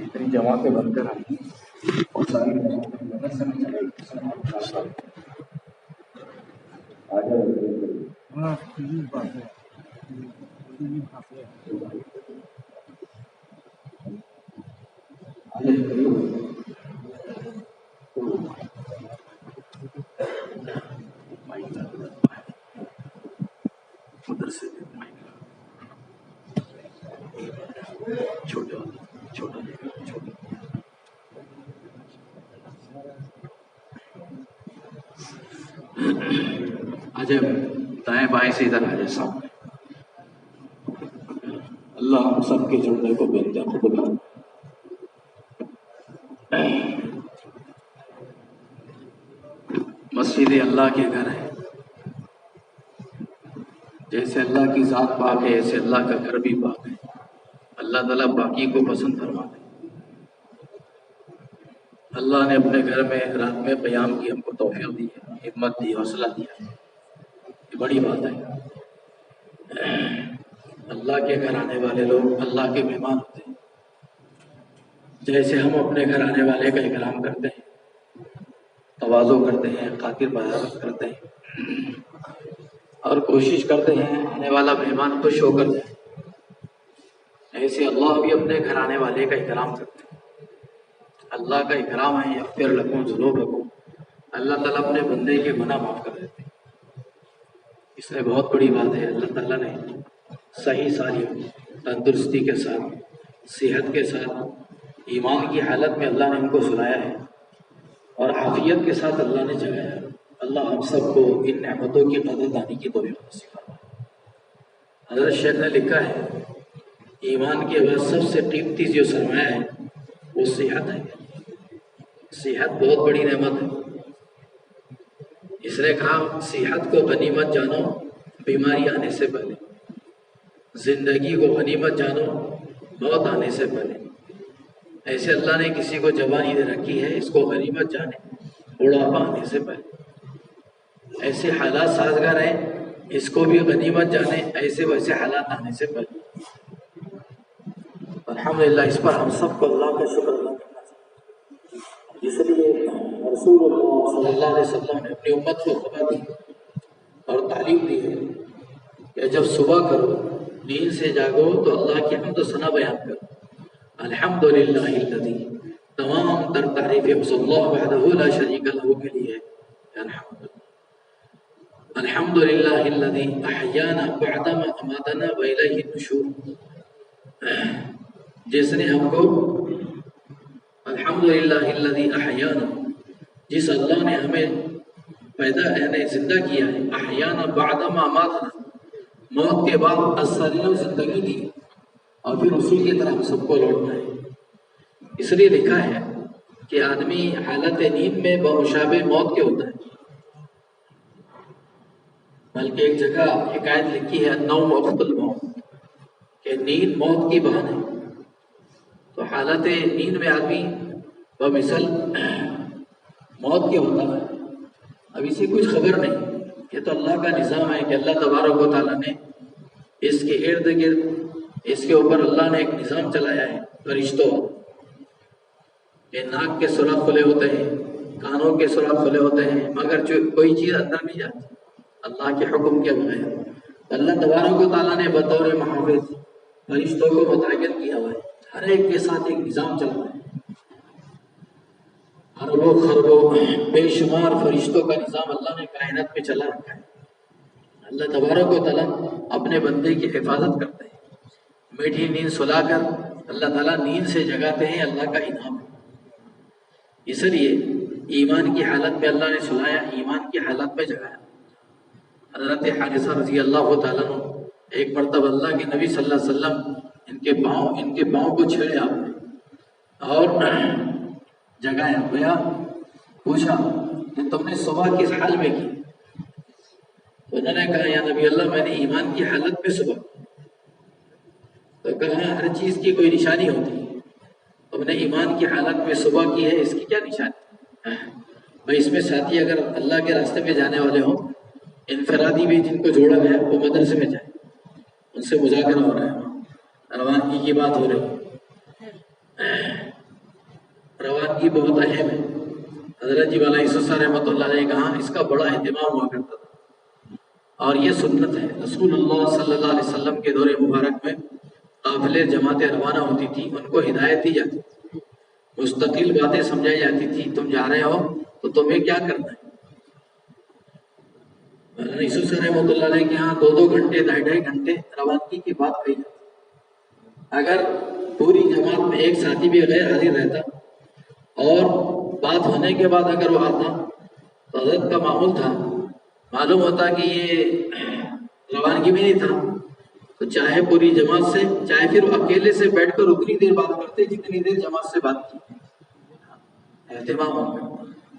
اتنی جماعتیں بن کر آئی اور ساری مدرسے میں چلے آجائے دائیں بائیں سے ادھر آجائے سامنے. اللہ ہم سب کے جڑنے کو بہتر قبول کرے. مسجد اللہ کے گھر ہے. جیسے اللہ کی ذات پاک ہے ایسے اللہ کا گھر بھی پاک ہے. اللہ تعالیٰ پاکی کو پسند فرماتے ہیں. اللہ نے اپنے گھر میں رات میں قیام کی ہم کو توفیق دی ہے، ہمت دی، حوصلہ دیا. یہ بڑی بات ہے. اللہ کے گھر آنے والے لوگ اللہ کے مہمان ہوتے ہیں. جیسے ہم اپنے گھر آنے والے کا اکرام کرتے ہیں، تواضع کرتے ہیں، خاطر بازارت کرتے ہیں اور کوشش کرتے ہیں آنے والا مہمان خوش ہو کر جائے، ایسے اللہ بھی اپنے گھر آنے والے کا اکرام کرتے ہیں. اللہ کا اکرام ہے یغفر لکم ذنوبکم. اللہ تعالیٰ اپنے بندے کے گناہ معاف کر دیتے ہیں. اس میں بہت بڑی بات ہے. اللہ تعالیٰ نے صحیح سالم تندرستی کے ساتھ، صحت کے ساتھ، ایمان کی حالت میں اللہ نے ان کو سلایا ہے اور عافیت کے ساتھ اللہ نے جگایا ہے. اللہ ہم سب کو ان نعمتوں کی قدر دانی کی توفیق نصیب فرمائے. حضرت شیخ نے لکھا ہے ایمان کے بعد سب سے قیمتی جو سرمایہ ہے وہ صحت ہے. صحت بہت بڑی نعمت ہے. اس نے کہا صحت کو غنیمت جانو بیماری آنے سے پہلے، زندگی کو غنیمت جانو موت آنے سے پہلے. ایسے اللہ نے کسی کو جوانی دے رکھی ہے، اس کو غنیمت جانے بڑھاپا آنے سے پہلے. ایسے حالات سازگار ہیں، اس کو بھی غنیمت جانے ایسے ویسے حالات آنے سے پہلے. الحمدللہ اس پر ہم سب کو اللہ کا شکر ادا کرنا چاہیے. اس لیے رسول اللہ صلی اللہ علیہ وسلم نے اپنی امت کو خبر دی اور تعلیم دی ہے کہ جب صبح کرو، نیند سے جاگو تو اللہ کی حمد و ثنا بیان کرو. الحمدللہ الذی، تمام تر تعریفیں اس اللہ وحدہ لا شریک لہ کے لیے ہے. الحمدللہ الذی احیانا بعدما اماتنا والیہ النشور. جس نے ہم کو الحمدللہ الذی احیانا، جس اللہ نے ہمیں پیدا یعنی زندہ کیا ہے، احیانا بعدما اماتنا، موت کے بعد اثر زندگی دی اور پھر اسی کی طرح ہم سب کو لوٹنا ہے. اس لیے لکھا ہے کہ آدمی حالت نیند میں بمشابہ موت کے ہوتا ہے. بلکہ ایک جگہ حکایت لکھی ہے النوم وقت الموت، کہ نیند موت کی بہن ہے. تو حالت نیند میں آدمی بمثل موت کے ہوتا ہے. اب اسے کچھ خبر نہیں. یہ تو اللہ کا نظام ہے کہ اللہ تبارک و تعالیٰ نے اس کے ارد گرد، اس کے اوپر اللہ نے ایک نظام چلایا ہے. فرشتوں کہ ناک کے سوراخ کھلے ہوتے ہیں، کانوں کے سوراخ کھلے ہوتے ہیں، مگر جو کوئی چیز اندر نہیں جاتی اللہ کے حکم کے بغیر. اللہ تبارک و تعالیٰ نے بطور محافظ فرشتوں کو متعین کیا ہوا ہے. ہر ایک کے ساتھ ایک نظام چل رہا ہے. اربوں خربوں بے شمار فرشتوں کا نظام اللہ نے کائنات میں چلا رکھا ہے. اللہ تبارک و تعالیٰ اپنے بندے کی حفاظت کرتے ہیں. میٹھی نیند سلا کر اللہ تعالیٰ نیند سے جگاتے ہیں، اللہ کا انعام ہے. اس لیے ایمان کی حالت میں اللہ نے سلایا، ایمان کی حالت میں جگایا. حضرت حارثہ رضی اللہ تعالیٰ عنہ ایک مرتبہ اللہ کے نبی صلی اللہ علیہ وسلم ان کے پاؤں کو چھیڑے آپ نے اور جگایا. گویا پوچھا کہ تم نے صبح کس حال میں کی؟ انہوں نے کہا یا نبی اللہ میں نے ایمان کی حالت میں صبح. تو کہا ہر چیز کی کوئی نشانی ہوتی ہے. تم نے ایمان کی حالت میں صبح کی ہے، اس کی کیا نشانی؟ بھائی اس میں ساتھی اگر اللہ کے راستے میں جانے والے ہوں، انفرادی بھی جن کو جوڑا گیا وہ مدرسے میں جائیں، ان سے مذاکرہ ہو رہا ہے، روانگی کی بات ہو رہی ہے. روانگی بہت اہم ہے. حضرت جی والا عیسیٰ رحمۃ اللہ علیہ کہا اس کا بڑا اہتمام ہوا کرتا تھا، اور یہ سنت ہے. رسول اللہ صلی اللہ علیہ وسلم کے دور مبارک میں قافلے جماعتیں روانہ ہوتی تھی، ان کو ہدایت دی جاتی تھی، مستقل باتیں سمجھائی جاتی تھی. تم جا رہے ہو تو تمہیں کیا کرنا ہے. عیسیٰ رحمۃ اللہ علیہ کے یہاں 2 گھنٹے 2.5 گھنٹے روانگی کی بات کہی جاتی. اگر پوری جماعت میں ایک ساتھی بھی غیر حاضر رہتا اور بات ہونے کے بعد اگر وہ آتا تو حضرت کا معمول تھا، معلوم ہوتا کہ یہ روانگی میں نہیں تھا، تو چاہے پوری جماعت سے چاہے پھر وہ اکیلے سے بیٹھ کر اتنی دیر بات کرتے جتنی دیر جماعت سے بات کی. اہتمام ہو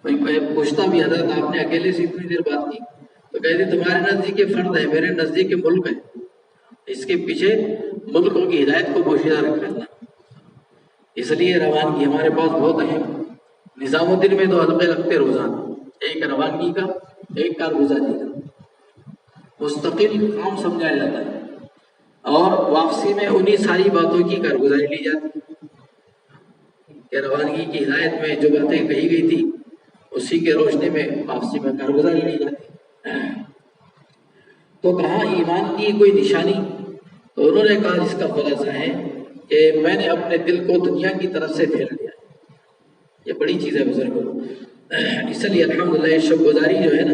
کوئی پوچھتا بھی حضرت آپ نے اکیلے سے اتنی دیر بات کی، تو کہتے تمہارے نزدیک یہ فرد ہے، میرے نزدیک یہ ملک ہے، اس کے پیچھے ملکوں کی ہدایت کو پوشیدہ رکھنا. اس لیے روانگی ہمارے پاس بہت اہم. نظام الدین میں 2 حلقے لگتے روزانہ، ایک روانگی کا ایک کارگزاری کا. مستقل کام سمجھایا جاتا ہے اور واپسی میں انہی ساری باتوں کی کارگزاری لی جاتی ہے کہ روانگی کی ہدایت میں جو باتیں کہی گئی تھی اسی کے روشنی میں واپسی میں کارگزاری لی جاتی. تو کہاں ایمان کی کوئی نشانی؟ تو انہوں نے کہا جس کا خلاصہ ہے کہ میں نے اپنے دل کو دنیا کی طرف سے پھیر لیا. یہ بڑی چیز ہے بزرگوں. اس لیے الحمدللہ یہ شب گزاری جو ہے نا،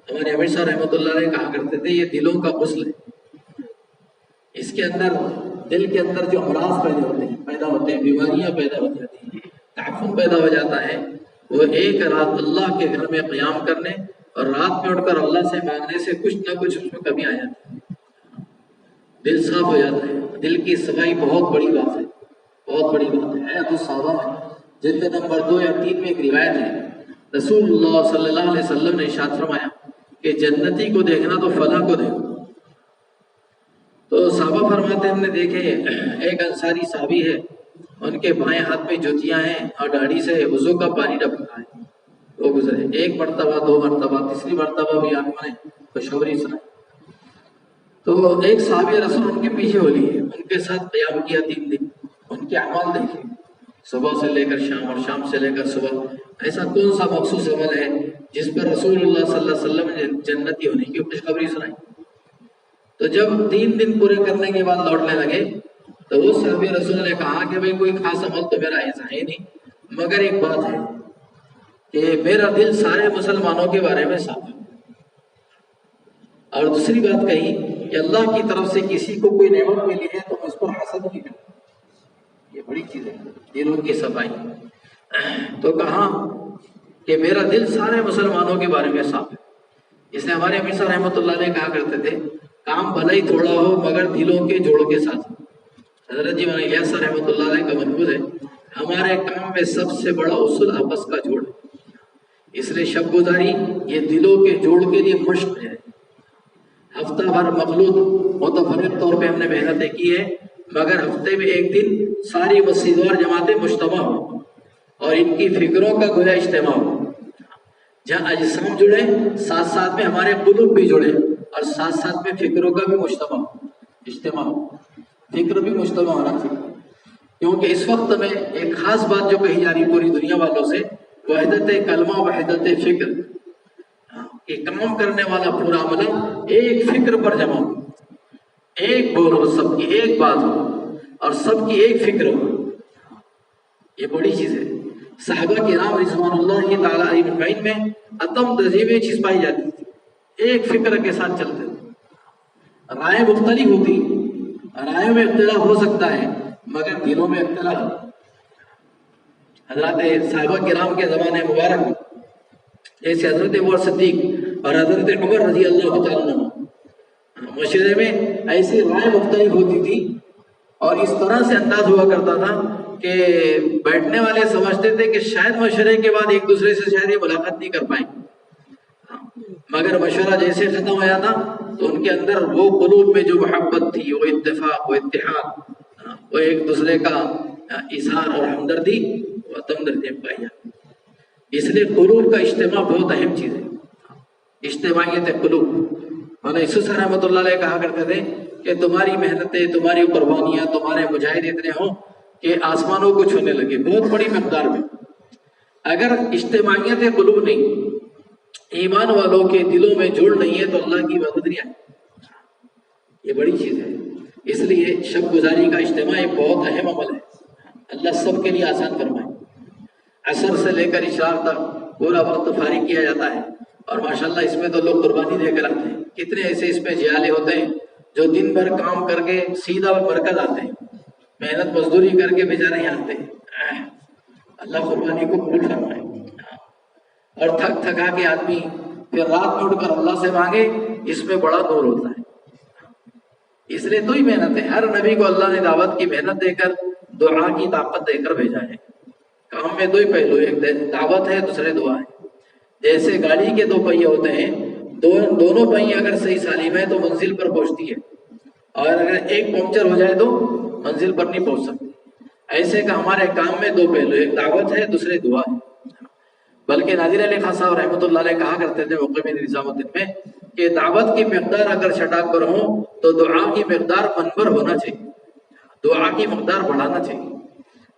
ہمارے امیر صاحب رحمۃ اللہ علیہ کہا کرتے تھے یہ دلوں کا غسل ہے. اس کے اندر دل کے اندر جو امراض پیدا ہوتے ہیں بیماریاں پیدا ہو جاتی ہیں، تعفن پیدا ہو جاتا ہے، وہ ایک رات اللہ کے گھر میں قیام کرنے اور رات میں اٹھ کر اللہ سے مانگنے سے کچھ نہ کچھ اس میں کمی آ جاتی ہے. دل صاف ہو جاتا ہے. دل کی صفائی بہت بڑی بات ہے، بہت بڑی بات ہے. حیات الصحابہ میں جلد نمبر 2 یا 3 میں ایک روایت ہے، رسول اللہ صلی اللہ علیہ وسلم نے ارشاد فرمایا کہ جنتی کو دیکھنا تو فلاں کو دیکھو. تو صحابہ فرماتے ہم نے دیکھے ایک انصاری صحابی ہے، ان کے بائیں ہاتھ میں جوتیاں ہیں اور داڑھی سے وضو کا پانی ڈبکا ہے. وہ گزرے 1 مرتبہ 2 مرتبہ، تیسری مرتبہ بھی آنکھوں نے خوشخبری سنائی. تو ایک صحابی رسول ان کے پیچھے ہو لیے، ان کے ساتھ قیام کیا 3 دن. ان کے اعمال دیکھے، صبح سے لے کر شام اور شام سے لے کر صبح. ایسا کون سا مخصوص عمل ہے جس پر رسول اللہ صلی اللہ علیہ وسلم نے جنتی ہونے کی خوشخبری سنائی؟ تو جب 3 دن پورے کرنے کے بعد لوٹنے لگے تو وہ صحابی رسول نے کہا کہ بھئی کوئی خاص عمل تو میرا ایسا ہے نہیں، مگر ایک بات ہے کہ میرا دل سارے مسلمانوں کے بارے میں صاف ہے. اور دوسری بات کہی کہ اللہ کی طرف سے کسی کو کوئی نعمت ملی ہے تو میں اس پر حسد نہیں کرتا. یہ بڑی چیز ہے دلوں کی صفائی. تو کہا کہ میرا دل سارے مسلمانوں کے بارے میں صاف ہے. اس لیے ہمارے امیر صاحب رحمۃ اللہ علیہ کہا کرتے تھے کام بھلا ہی تھوڑا ہو مگر دلوں کے جوڑوں کے ساتھ. حضرت جی الیاس رحمۃ اللہ علیہ کا منقول ہے ہمارے کام میں سب سے بڑا اصول آپس کا جوڑ ہے. اس لیے شب گزاری یہ دلوں کے جوڑ کے لیے مشق ہے. ہفتہ بھر مخلوط متفرق طور پہ ہم نے محنتیں کی ہے، مگر ہفتے میں ایک دن ساری مسجدوار جماعتیں مجتمع ہو اور ان کی فکروں کا گویا اجتماع ہو، جہاں اجسام جڑے ساتھ ساتھ میں ہمارے قلوب بھی جڑے اور ساتھ ساتھ میں فکروں کا بھی اجتماع ہو. فکر بھی مجتمع ہونا چاہیے، کیونکہ اس وقت میں ایک خاص بات جو کہی جا رہی پوری دنیا والوں سے، وحدت کلمہ وحدت فکر، کہ کام کرنے والا پورا عملہ ایک فکر پر جمع ہو، ایک بول ہو، سب کی ایک بات ہو اور سب کی ایک فکر ہو. یہ بڑی چیز ہے. صحابہ کرام رضوان اللہ تعالیٰ علیہ مجمعین میں عدم تہذیبیں چیز پائی جاتی تھی، ایک فکر کے ساتھ چلتے تھے. رائے مختلف ہوتی، رائے میں اختلاف ہو سکتا ہے مگر دلوں میں اختلاف. حضرات صحابہ کرام کے زمانے مبارک میں جیسے حضرت ابو بکر صدیق اور حضرت عمر رضی اللہ تعالیٰ عنہ، مشورے میں ایسی رائے مختلف ہوتی تھی اور اس طرح سے انداز ہوا کرتا تھا کہ بیٹھنے والے سمجھتے تھے کہ شاید مشورے کے بعد ایک دوسرے سے شاید یہ ملاقات نہیں کر پائیں، مگر مشورہ جیسے ختم ہو جاتا تو ان کے اندر وہ قلوب میں جو محبت تھی، وہ اتفاق، وہ اتحاد، وہ ایک دوسرے کا اظہار اور ہمدردی، وہ ہمدردی پائی جاتی. اس لیے قلوب کا اجتماع بہت اہم چیز ہے، اجتماعیت قلوب. مولانا یوسف رحمۃ اللہ علیہ کہا کرتے تھے کہ تمہاری محنتیں، تمہاری قربانیاں، تمہارے مجاہد اتنے ہوں کہ آسمانوں کو چھونے لگے، بہت بڑی مقدار میں. اگر اجتماعیت قلوب نہیں، ایمان والوں کے دلوں میں جوڑ نہیں ہے تو اللہ کی مدد نہیں آئے. یہ بڑی چیز ہے. اس لیے شب گزاری کا اجتماع ایک بہت اہم عمل ہے. اللہ سب کے لیے آسان فرمائے. عصر سے لے کر اشراق تک پورا وقت فارغ کیا جاتا ہے، اور ماشاءاللہ اس میں تو لوگ قربانی دے کر آتے ہیں. کتنے ایسے اس میں جیالے ہوتے ہیں جو دن بھر کام کر کے سیدھا مرکز آتے ہیں، محنت مزدوری کر کے بیچارے یہاں آتے ہیں. اللہ قربانی کو قبول فرمائے. اور تھک تھکا کے آدمی پھر رات میں اٹھ کر اللہ سے مانگے، اس میں بڑا نور ہوتا ہے. اس لیے تو ہی محنت ہے. ہر نبی کو اللہ نے دعوت کی محنت دے کر، دعا کی طاقت دے کر بھیجا ہے. کام میں دو ہی پہلو، ایک دعوت ہے، دوسرے دعا ہے. جیسے گاڑی کے دو پہیے ہوتے ہیں، دونوں پہیے اگر صحیح سالم ہے تو منزل پر پہنچتی ہے، اور اگر ایک پنکچر ہو جائے تو منزل پر نہیں پہنچ سکتی. ایسے کہ ہمارے کام میں دو پہلو، ایک دعوت ہے، دوسرے دعا ہے. بلکہ نادر علی خان صاحب رحمۃ اللہ علیہ کہا کرتے تھے موقع نظام الدین میں کہ دعوت کی مقدار اگر چھٹاک پر ہو تو دعا کی مقدار منبر ہونا چاہیے، دعا کی مقدار بڑھانا چاہیے.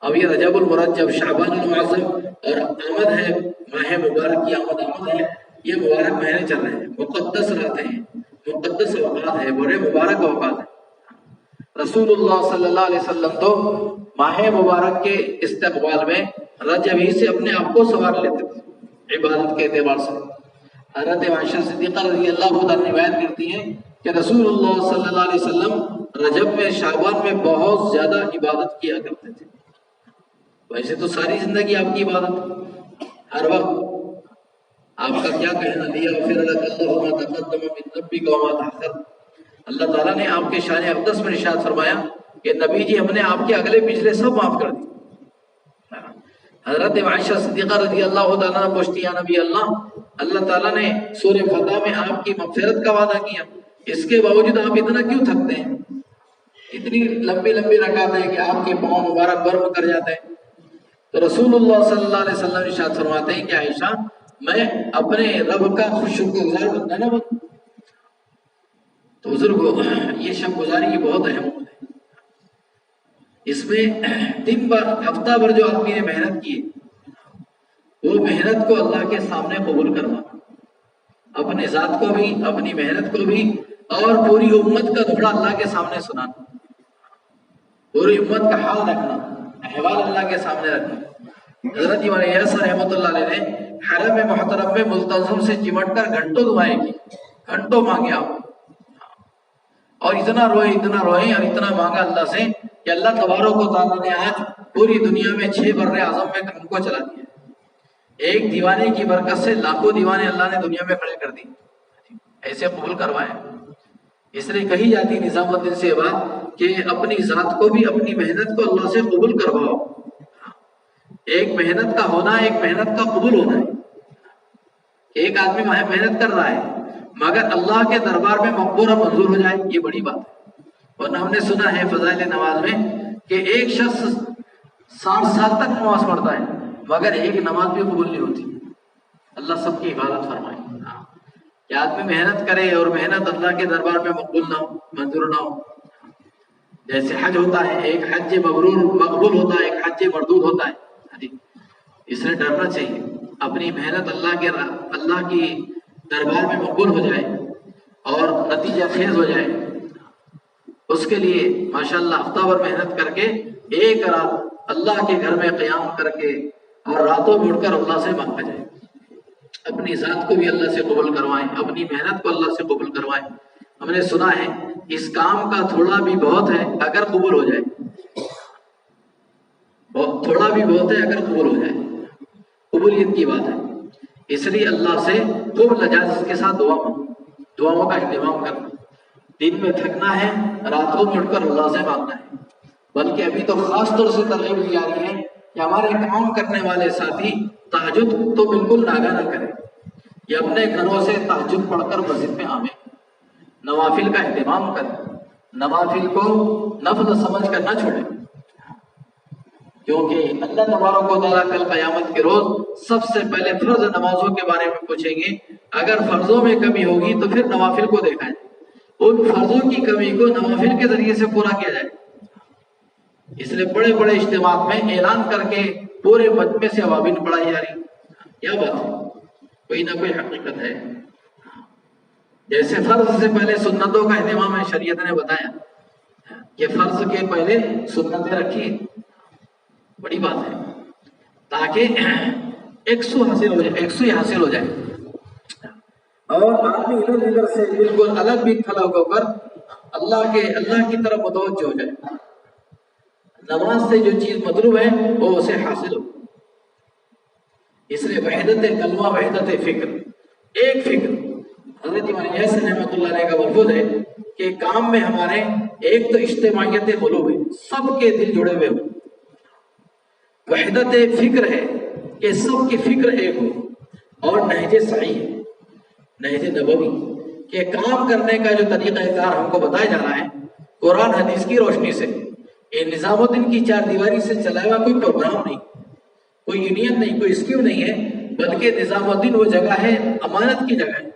اب یہ رجب المرجب، شعبان المعظم اور آمد ہے ماہ مبارک کی آمد ہے. یہ مبارک مہینے چل رہے ہیں، مقدس راتیں ہیں، مقدس اوقات ہے، بڑے مبارک اوقات ہیں. رسول اللہ صلی اللہ علیہ وسلم تو ماہ مبارک کے استقبال میں رجب ہی سے اپنے آپ کو سنوار لیتے تھے عبادت کے اعتبار سے. حضرت عائشہ صدیقہ رضی اللہ عنہا روایت کرتی ہیں کہ رسول اللہ صلی اللہ علیہ وسلم رجب میں، شعبان میں بہت زیادہ عبادت کیا کرتے تھے. ویسے تو ساری زندگی آپ کی عبادت، ہر وقت آپ کا کیا کہنا لیا پھر اللہ تقدم من ذنبک وما تأخر. اللہ تعالیٰ نے آپ کے شان اقدس میں ارشاد فرمایا کہ نبی جی ہم نے آپ کے اگلے پچھلے سب معاف کر دی. حضرت عائشہ صدیقہ رضی اللہ عنہا پوچھتی ہے نبی اللہ تعالیٰ نے سورہ فتح میں آپ کی مغفرت کا وعدہ کیا، اس کے باوجود آپ اتنا کیوں تھکتے ہیں؟ اتنی لمبی لمبی رکعتیں ہیں کہ آپ کے پاؤں مبارک برم کر جاتے ہیں. تو رسول اللہ صلی اللہ علیہ وسلم ارشاد فرماتے ہیں کہ عائشہ میں اپنے رب کا شکر گزار بندہ نہ بنوں. تو بزرگو یہ شب گزاری کی بہت اہم ہے. اس میں دن بھر ہفتہ بھر جو آدمی نے محنت کی وہ محنت کو اللہ کے سامنے قبول کرنا، اپنے ذات کو بھی، اپنی محنت کو بھی، اور پوری امت کا دھڑا اللہ کے سامنے سنانا، پوری امت کا حال رکھنا، احوال اللہ کے سامنے رکھنا. حضرت امام یاسر رحمۃ اللہ علیہ نے حرم محترم میں ملتزم سے چمٹ کر گھنٹوں دعائیں کی، گھنٹوں مانگے آپ، اور اتنا روئے اور اتنا مانگا اللہ سے کہ اللہ تبارک و تعالیٰ نے آج پوری دنیا میں 6 بر اعظم میں کام کو چلا دیا. ایک دیوانے کی برکت سے لاکھوں دیوانے اللہ نے دنیا میں کھڑے کر دی، ایسے قبول کروائے. اس لیے کہی جاتی نظام الدین سے بات کہ اپنی ذات کو بھی، اپنی محنت کو اللہ سے قبول کرواؤ. ایک محنت کا ہونا، ایک محنت کا قبول ہونا ہے. ایک آدمی محنت کر رہا ہے مگر اللہ کے دربار میں مقبول اور منظور ہو جائے، یہ بڑی بات ہے. ورنہ ہم نے سنا ہے فضائل نماز میں کہ ایک شخص 60 سال تک نماز پڑھتا ہے مگر ایک نماز بھی قبول نہیں ہوتی. اللہ سب کی عبادت فرمائے. کہ آدمی محنت کرے اور محنت اللہ کے دربار میں مقبول نہ ہو، منظور نہ ہو. جیسے حج ہوتا ہے، ایک حج مبرور مقبول ہوتا ہے، ایک حج مردود ہوتا ہے. اس سے ڈرنا چاہیے اپنی محنت اللہ کی دربار میں مقبول ہو جائے اور نتیجہ خیز ہو جائے. اس کے لیے ماشاءاللہ ہفتہ بھر محنت کر کے ایک رات اللہ کے گھر میں قیام کر کے اور راتوں میں اٹھ کر اللہ سے مانگا جائے. اپنی ذات کو بھی اللہ سے قبول کروائیں، اپنی محنت کو اللہ سے قبول کروائیں. ہم نے سنا ہے اس کام کا تھوڑا بھی بہت ہے اگر قبول ہو جائے، تھوڑا بھی بہت ہے اگر قبول ہو جائے، قبولیت کی بات ہے. اس لیے اللہ سے خوب لجاجت کے ساتھ دعاؤں کا اہتمام کرنا. دن میں تھکنا ہے، راتوں میں اٹھ کر اللہ سے مانگنا ہے. بلکہ ابھی تو خاص طور سے ترغیب دی جا رہی ہے کہ ہمارے کام کرنے والے ساتھی تہجد تو بالکل ناگا نہ کریں، یہ اپنے گھروں سے تہجد پڑھ کر مسجد میں آویں، نوافل کا اہتمام کریں، نوافل کو نفل سمجھ کر نہ چھوڑیں. کیونکہ اللہ تبارک و تعالیٰ کل قیامت کے روز سب سے پہلے فرض نمازوں کے بارے میں پوچھیں گے. اگر فرضوں میں کمی ہوگی تو پھر نوافل کو دیکھا جائے، ان فرضوں کی کمی کو نوافل کے ذریعے سے پورا کیا جائے. اس لیے بڑے بڑے اجتماعات میں اعلان کر کے پورے مجمع سے عوامل پڑھائی جا رہی. کیا بات ہے؟ کوئی نہ کوئی حقیقت ہے. جیسے فرض سے پہلے سنتوں کا اہتمام ہے، شریعت نے بتایا کہ فرض کے پہلے سنتیں رکھیے. بڑی بات ہے تاکہ 100 حاصل ہو جائے، 100 حاصل ہو جائے. اور آدمی ادھر ادھر سے بالکل الگ بھی خلق ہو کر اللہ کی طرف متوجہ ہو جائے. نماز سے جو چیز مطلوب ہے وہ اسے حاصل ہو. اس لیے وحدت کلمہ، وحدت فکر، ایک فکر. حضرت امام یاسر رحمۃ اللہ علیہ کا ملفوظ ہے کہ کام میں ہمارے ایک تو اجتماعیت قلوب ہے، سب کے دل جڑے ہوئے ہوں. وحدت فکر ہے کہ سب کی فکر ایک ہو. اور نہج صحیح ہے، نہج نبوی کہ کام کرنے کا جو طریقہ کار ہم کو بتایا جا رہا ہے قرآن حدیث کی روشنی سے. یہ نظام الدین کی چار دیواری سے چلایا ہوا کوئی پروگرام نہیں، کوئی یونین نہیں، کوئی اسکیم نہیں ہے، بلکہ نظام الدین وہ جگہ ہے، امانت کی جگہ ہے.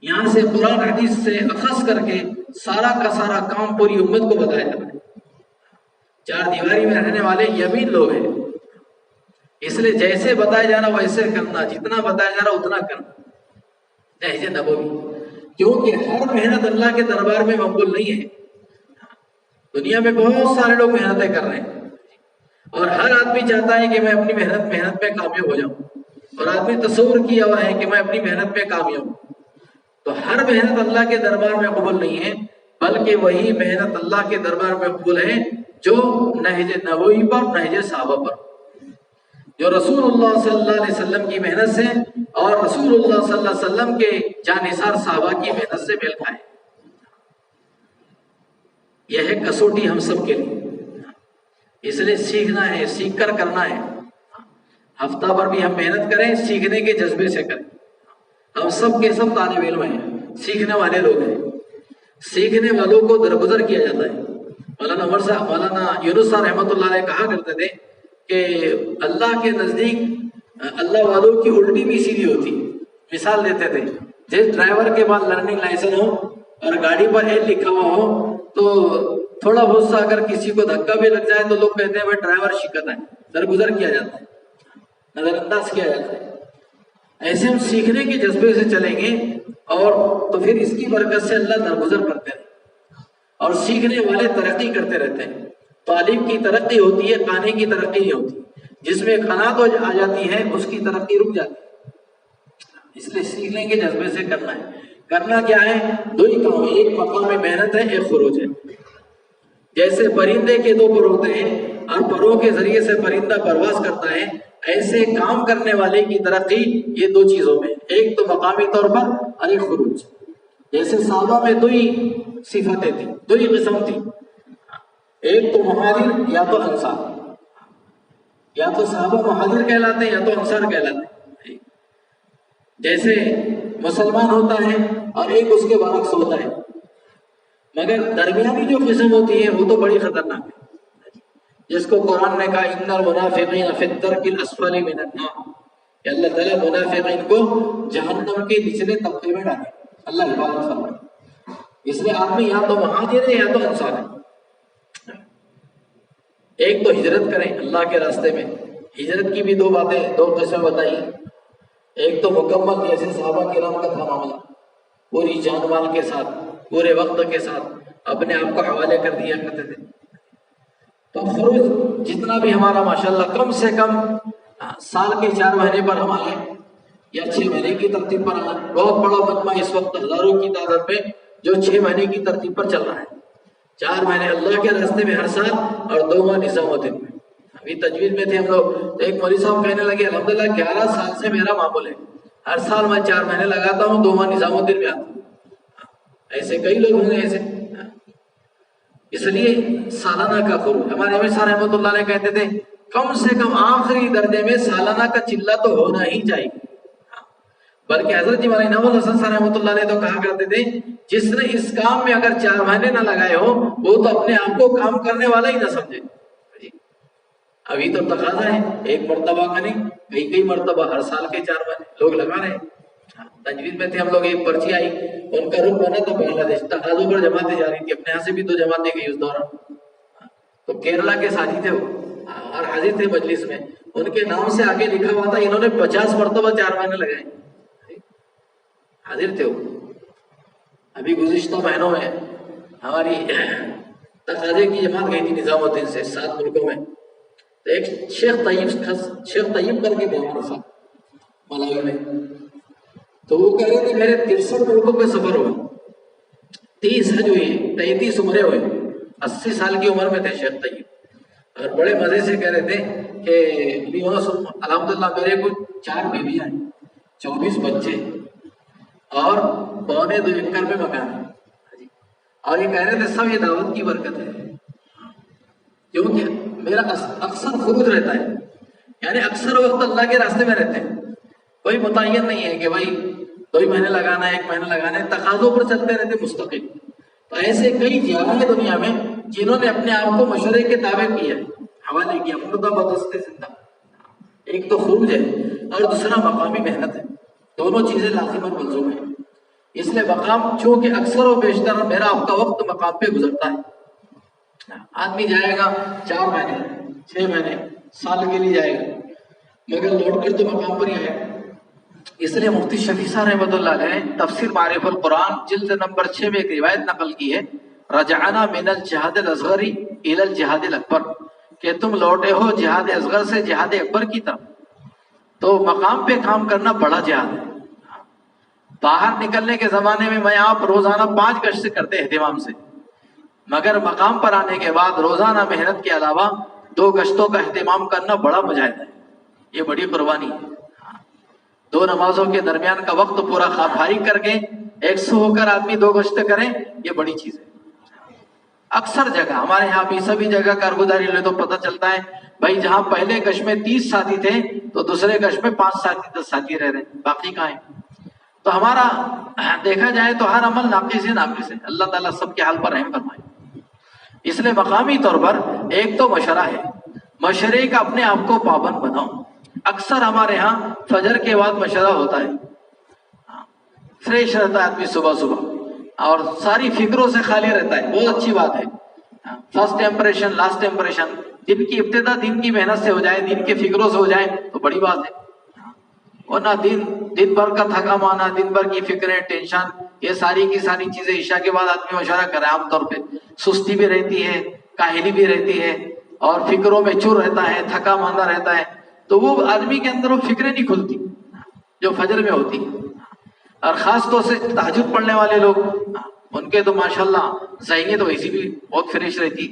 یہاں سے قرآن حدیث سے اخذ کر کے سارا کا سارا کام پوری امت کو بتایا جا رہا ہے. چار دیواری میں رہنے والے یمین لوگ ہیں، اس لیے جیسے بتایا جا رہا ویسے کرنا، جتنا بتایا جا رہا اتنا کرنا. نہج نبوی، کیونکہ ہر محنت اللہ کے دربار میں مقبول نہیں ہے. دنیا میں بہت سارے لوگ محنتیں کر رہے ہیں اور ہر آدمی چاہتا ہے کہ میں اپنی محنت میں کامیاب ہو جاؤں، اور آدمی تصور کیا ہوا ہے کہ میں اپنی محنت میں کامیاب ہوں. تو ہر محنت اللہ کے دربار میں قبول نہیں ہے، بلکہ وہی محنت اللہ کے دربار میں قبول ہے جو نہج نبوی پر، نہج صحابہ پر، جو رسول اللہ صلی اللہ علیہ وسلم کی محنت سے اور رسول اللہ صلی اللہ علیہ وسلم کے جانثار صحابہ کی محنت سے میل کھائے. یہ ہے کسوٹی ہم سب کے لیے. اس لیے سیکھنا ہے، سیکھ کر کرنا ہے. ہفتہ بھر بھی ہم محنت کریں، سیکھنے کے جذبے سے کریں. ہم سب کے سب طالب علم ہیں، سیکھنے والے لوگ ہیں. سیکھنے والوں کو درگزر کیا جاتا ہے. مولانا یونس صاحب رحمۃ اللہ علیہ کہا کرتے تھے کہ اللہ کے نزدیک اللہ والوں کی الٹی بھی سیدھی ہوتی. مثال دیتے تھے، جس ڈرائیور کے پاس لرننگ لائسنس ہو اور گاڑی پر ایل لکھا ہوا ہو تو تھوڑا بہت سا اگر کسی کو دھکا بھی لگ جائے تو لوگ کہتے ہیں بھائی ڈرائیور شکت ہے، درگزر کیا جاتا ہے، نظر انداز کیا جاتا ہے. ایسے ہم سیکھنے کے جذبے سے چلیں گے اور تو پھر اس کی برکت سے اللہ درگزر کرتے ہیں. اور سیکھنے والے ترقی کرتے رہتے ہیں. طالب کی ترقی ہوتی ہے، کھانے کی ترقی نہیں ہوتی. جس میں قناعت آ جاتی ہے اس کی ترقی رک جاتی ہے. اس لیے سیکھنے کے جذبے سے کرنا ہے. کرنا کیا ہے؟ دو ہی کام، ایک مقام میں محنت ہے، ایک خروج ہے. جیسے پرندے کے دو پر ہوتے ہیں اور پروں کے ذریعے سے پرندہ پرواز کرتا ہے، ایسے کام کرنے والے کی ترقی یہ دو چیزوں میں، ایک تو مقامی طور پر اور ایک خروج. جیسے صحابہ میں دو ہی صفتیں تھیں، دو ہی قسم تھی، ایک تو مہاجر یا تو انصار. یا تو صحابہ مہاجر کہلاتے ہیں یا تو انصار کہلاتے ہیں. جیسے مسلمان ہوتا ہے اور ایک اس کے برعکس ہوتا ہے، مگر درمیانی جو قسم ہوتی ہے وہ تو بڑی خطرناک ہے، جس کو قرآن نے کہا ان المنافقین فی الدرک الاسفل من النار، کہ اللہ تعالیٰ منافقین کو جہنم کے نچلے طبقے میں ڈالے. اللہ حفاظت فرمائے. اس لیے آدمی یا تو مہاجر ہے یا تو انصار ہے. ایک تو ہجرت کریں اللہ کے راستے میں. ہجرت کی بھی دو باتیں، دو قسمیں بتائی. ایک تو مکمل، جیسے صحابہ کرام کا تھا معاملہ، پوری جان مال کے ساتھ، پورے وقت کے ساتھ اپنے آپ کو حوالے کر دیا کرتے تھے. تو خروج جتنا بھی ہمارا ماشاءاللہ کم سے کم سال کے 4 مہینے پر ہم آئے یا 6 مہینے کی ترتیب پر آئے. بہت بڑا مجمع اس وقت ہزاروں کی تعداد میں جو 6 مہینے کی ترتیب پر چل رہا ہے. 4 مہینے اللہ کے راستے میں ہر سال اور 2 ماہ نظام الدین میں. ابھی تجویز میں تھے ہم لوگ، ایک مولوی صاحب کہنے لگے الحمدللہ 11 سال سے میرا معمول ہے، ہر سال میں 4 مہینے لگاتا ہوں، 2 ماہ نظام الدین میں آتا ہوں. ایسے کئی لوگ ہوں گے ایسے. اس لیے سالانہ کا خروج، ہمارے امیر صاحب رحمۃ اللہ علیہ کہتے تھے کم سے کم آخری درجے میں سالانہ کا چلہ تو ہونا ہی چاہیے. بلکہ حضرت مولانا انعام الحسن صاحب رحمۃ اللہ علیہ تو کہا کرتے تھے جس نے اس کام میں اگر 4 مہینے نہ لگائے ہو وہ تو اپنے آپ کو کام کرنے والا ہی نہ سمجھے. ابھی تو تقاضا ہے ایک مرتبہ کا نہیں، کئی مرتبہ ہر سال کے 4 مہینے لوگ لگا رہے ہیں. تجویز میں تھے ہم لوگ، ایک پرچی آئی، ان کا رخ بنا تھا بنگلہ دیش، تقاضوں پر جماعتیں جا رہی تھی، اپنے یہاں سے بھی 2 جماعتیں گئی اس دوران. تو کیرلا کے ساتھی تھے وہ، اور حاضر تھے مجلس میں، ان کے نام سے آگے لکھا ہوا تھا انہوں نے 50 مرتبہ 4 مہینے لگائے، حاضر تھے وہ۔ ابھی گزشتہ مہینوں میں ہماری تقاضے کی جماعت گئی تھی نظام الدین سے 7 ملکوں میں، تو ایک شیخ طیب کر کے تھے ہمارے ساتھ ملاوی میں، تو وہ کہہ رہے تھے میرے 63 ملکوں پہ سفر ہوا، 30 حج ہوئی، 33 عمرے ہوئے، 80 سال کی عمر میں تھے شیخ طیب، اور بڑے مزے سے کہہ رہے تھے کہ الحمدللہ میرے کو 4 بیویاں ہیں، 24 بچے اور 2.25 ایکڑ میں مکان ہے، اور یہ کہہ رہے تھے سب یہ دعوت کی برکت ہے، کیونکہ میرا اکثر خروج رہتا ہے، یعنی اکثر وقت اللہ کے راستے میں رہتے ہیں، کوئی متعین نہیں ہے کہ بھائی 2 مہینے لگانا ہے 1 مہینہ لگانا ہے، تقاضوں پر چلتے رہتے مستقل۔ تو ایسے کئی جگہیں ہیں دنیا میں جنہوں نے اپنے آپ کو مشورے کے تابع کیا، حوالے کیا، مردہ بدست زندہ۔ ایک تو خروج ہے اور دوسرا مقامی محنت ہے، دونوں چیزیں لازم اور ملزوم ہیں۔ اس لیے مقام چونکہ اکثر و بیشتر میرا آپ کا وقت مقام پہ گزرتا ہے، آدمی جائے گا 4 مہینے 6 مہینے سال کے لیے جائے گا، مگر لوٹ کر تو مقام پر ہی آئے گا۔ اس لیے مفتی شفیع صاحب رحمۃ اللہ علیہ نے تفسیر معارف القرآن جلد نمبر 6 میں ایک روایت نقل کی ہے، رجعنا من الجہاد الاصغر الی الجہاد الاکبر، کہ تم لوٹے ہو جہاد اصغر سے جہاد اکبر کی طرف۔ تو مقام پہ کام کرنا بڑا جہاد ہے۔ باہر نکلنے کے زمانے میں آپ روزانہ 5 گشت کرتے اہتمام سے، مگر مقام پر آنے کے بعد روزانہ محنت کے علاوہ 2 گشتوں کا اہتمام کرنا بڑا مجاہد ہے، یہ بڑی قربانی ہے۔ 2 نمازوں کے درمیان کا وقت پورا فارغ کر کے 100 ہو کر آدمی 2 گشتیں کریں، یہ بڑی چیز ہے۔ اکثر جگہ ہمارے یہاں بھی سبھی جگہ کارگزاری لے تو پتہ چلتا ہے بھائی جہاں پہلے گشت میں 30 ساتھی تھے تو دوسرے گشت میں 5 ساتھی 10 ساتھی رہ رہے ہیں، باقی کہاں ہیں؟ تو ہمارا دیکھا جائے تو ہر عمل ناقص ہے، اللہ تعالیٰ سب کے حال پر رحم فرمائے۔ اس لیے مقامی طور پر ایک تو مشورہ ہے، مشورے کا اپنے آپ کو پابند بناؤ۔ اکثر ہمارے ہاں فجر کے بعد مشورہ ہوتا ہے، فریش رہتا ہے آدمی صبح صبح اور ساری فکروں سے خالی رہتا ہے، بہت اچھی بات ہے۔ فرسٹ امپریشن لاسٹ امپریشن، دن کی ابتدا دن کی محنت سے ہو جائے، دن کی فکروں سے ہو جائے تو بڑی بات ہے، ورنہ دن بھر کا تھکا مانا، دن بھر کی فکریں ٹینشن، یہ ساری کی ساری چیزیں عشاء کے بعد آدمی مشورہ کرے، عام طور پہ سستی بھی رہتی ہے، کاہلی بھی رہتی ہے اور فکروں میں چور رہتا ہے، تھکا ماندہ رہتا ہے، تو وہ آدمی کے اندر وہ فکریں نہیں کھلتی جو فجر میں ہوتی۔ اور خاص طور سے تہجد پڑھنے والے لوگ، ان کے تو ماشاءاللہ ذہنیت تو ویسی بھی بہت فریش رہتی۔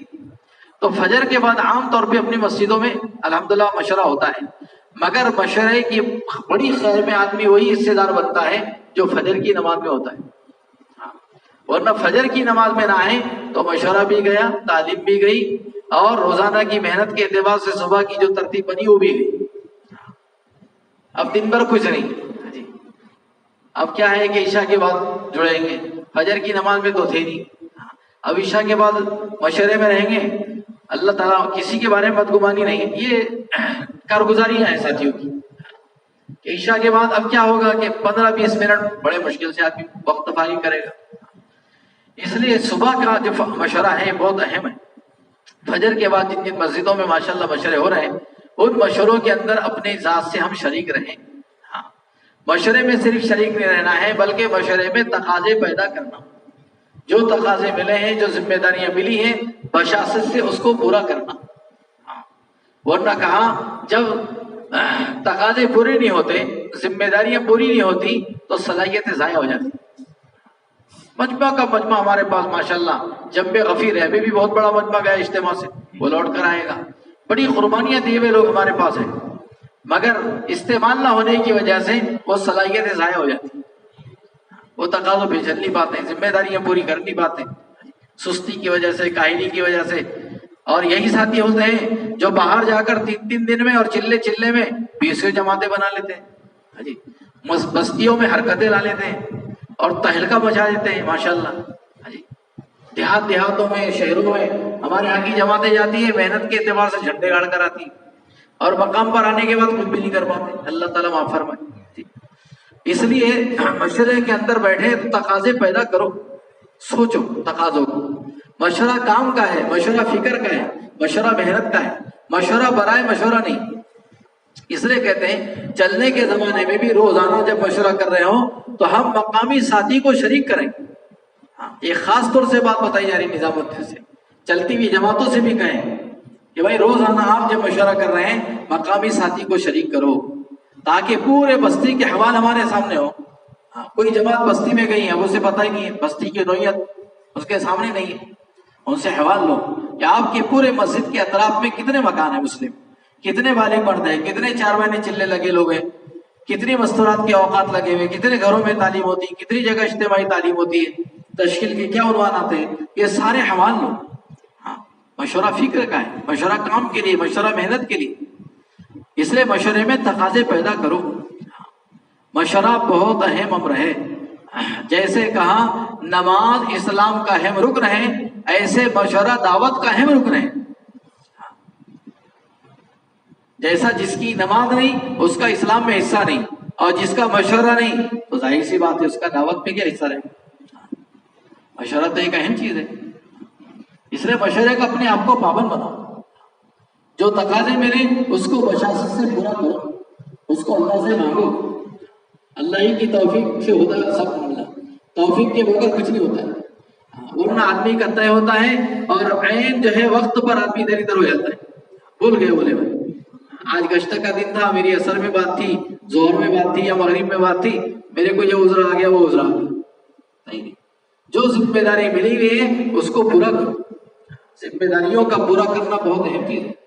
تو فجر کے بعد عام طور پہ اپنی مسجدوں میں الحمدللہ مشورہ ہوتا ہے، مگر مشورے کی بڑی خیر میں آدمی وہی حصے دار بنتا ہے جو فجر کی نماز میں ہوتا ہے، ورنہ فجر کی نماز میں نہ آئے تو مشورہ بھی گیا، تعلیم بھی گئی، اور روزانہ کی محنت کے اعتبار سے صبح کی جو ترتیب بنی وہ بھی گئی۔ اب دن بھر کچھ نہیں، اب کیا ہے کہ عشاء کے بعد جڑیں گے، فجر کی نماز میں تو تھے نہیں، اب عشاء کے بعد مشورے میں رہیں گے، اللہ تعالیٰ کسی کے بارے میں بدگمانی نہیں ہے، یہ کارگزاریاں ہیں ساتھیوں کی کہ عشاء کے بعد اب کیا ہوگا کہ 15-20 منٹ بڑے مشکل سے آدمی وقت فارغ کرے گا۔ اس لیے صبح کا جو مشورہ ہے بہت اہم ہے۔ فجر کے بعد جن مسجدوں میں ماشاءاللہ مشورے ہو رہے ہیں ان مشوروں کے اندر اپنے ذات سے ہم شریک رہیں۔ مشورے میں صرف شریک نہیں رہنا ہے بلکہ مشورے میں تقاضے پیدا کرنا، جو تقاضے ملے ہیں، جو ذمہ داریاں ملی ہیں، بشاشت سے اس کو پورا کرنا۔ ورنہ کہا جب تقاضے پورے نہیں ہوتے، ذمہ داریاں پوری نہیں ہوتی تو صلاحیتیں ضائع ہو جاتی۔ مجمع کا مجمع ہمارے پاس ماشاءاللہ جنب غفیر ہے، ابھی بھی بہت بڑا مجمع گیا اجتماع سے، وہ لوٹ کر آئے گا، بڑی قربانیاں دیے ہوئے لوگ ہمارے پاس ہیں، مگر استعمال نہ ہونے کی وجہ سے وہ صلاحیتیں ضائع ہو جاتی ہیں، وہ تقاضوں پہ چلنی باتیں، ذمہ داریاں پوری کرنی باتیں، سستی کی وجہ سے، کاہلی کی وجہ سے۔ اور یہی ساتھی ہوتے ہیں جو باہر جا کر 3 دن میں اور چلے میں 20 جماعتیں بنا لیتے ہیں، جی بستیوں میں حرکتیں لا لیتے ہیں اور تہلکہ مچا دیتے ہیں ماشاءاللہ۔ جی دیہاتوں میں، شہروں میں ہمارے یہاں کی جماعتیں جاتی ہیں، محنت کے اعتبار سے جھنڈے گاڑ کر آتی ہیں اور مقام پر آنے کے بعد کچھ بھی نہیں کر پاتے، اللہ تعالیٰ معاف فرمائے۔ اس لیے مشورے کے اندر بیٹھے تو تقاضے پیدا کرو، سوچو تقاضوں کو۔ مشورہ کام کا ہے، مشورہ فکر کا ہے، مشورہ محنت کا ہے، مشورہ برائے مشورہ نہیں. اس لیے کہتے ہیں چلنے کے زمانے میں بھی روزانہ جب مشورہ کر رہے ہوں تو ہم مقامی ساتھی کو شریک کریں. یہ خاص طور سے بات بتائی جا رہی نظام الدین سے، چلتی ہوئی جماعتوں سے بھی کہیں کہ بھائی روزانہ آپ جب مشورہ کر رہے ہیں مقامی ساتھی کو شریک کرو، تاکہ پورے بستی کے حوال ہمارے سامنے ہو. کوئی جماعت بستی میں گئی ہے، وہ اسے پتہ ہی نہیں ہے، بستی کی نوعیت اس کے سامنے نہیں ہے، ان سے حوال لو کہ آپ کے پورے مسجد کے اطراف میں کتنے مکان ہیں مسلم، کتنے بالغ مرد ہیں، کتنے 4 مہینے چلے لگے لوگ ہیں، کتنی مستورات کے اوقات لگے ہوئے، کتنے گھروں میں تعلیم ہوتی ہے، کتنی جگہ اجتماعی تعلیم ہوتی ہے، تشکیل کے کیا عنوانات ہیں، یہ سارے حوال لو. مشورہ فکر کا ہے، مشورہ کام کے لیے، مشورہ محنت کے لیے. اس لیے مشورے میں تقاضے پیدا کرو. مشورہ بہت اہم امر ہے. جیسے کہا نماز اسلام کا اہم رکن ہے، ایسے مشورہ دعوت کا اہم رکن ہے. جیسا جس کی نماز نہیں اس کا اسلام میں حصہ نہیں، اور جس کا مشورہ نہیں تو ظاہر سی بات ہے اس کا دعوت میں کیا حصہ رہے. مشورہ تو ایک اہم چیز ہے. اس لیے مشورے کا اپنے آپ کو پابند بناؤ. جو تقاضے ملے اس کو بشاشت سے پورا کرو، اس کو اللہ سے مانگو. اللہ ہی کی توفیق سے ہوتا ہے سب معاملہ، توفیق کے بغیر کچھ نہیں ہوتا ہے. ورنہ آدمی کا طے ہوتا ہے اور عین جو ہے وقت پر آدمی ادھر ادھر ہو جاتا ہے. بھول گئے بولے بھائی آج گشتہ کا دن تھا، میری اثر میں بات تھی، ظہر میں بات تھی یا مغرب میں بات تھی، میرے کو یہ عذر آ گیا وہ عذر آ گیا. نہیں، جو ذمہ داری ملی ہوئی ہے اس کو پورا کرو. ذمہ داریوں کا پورا کرنا بہت اہم چیز ہے.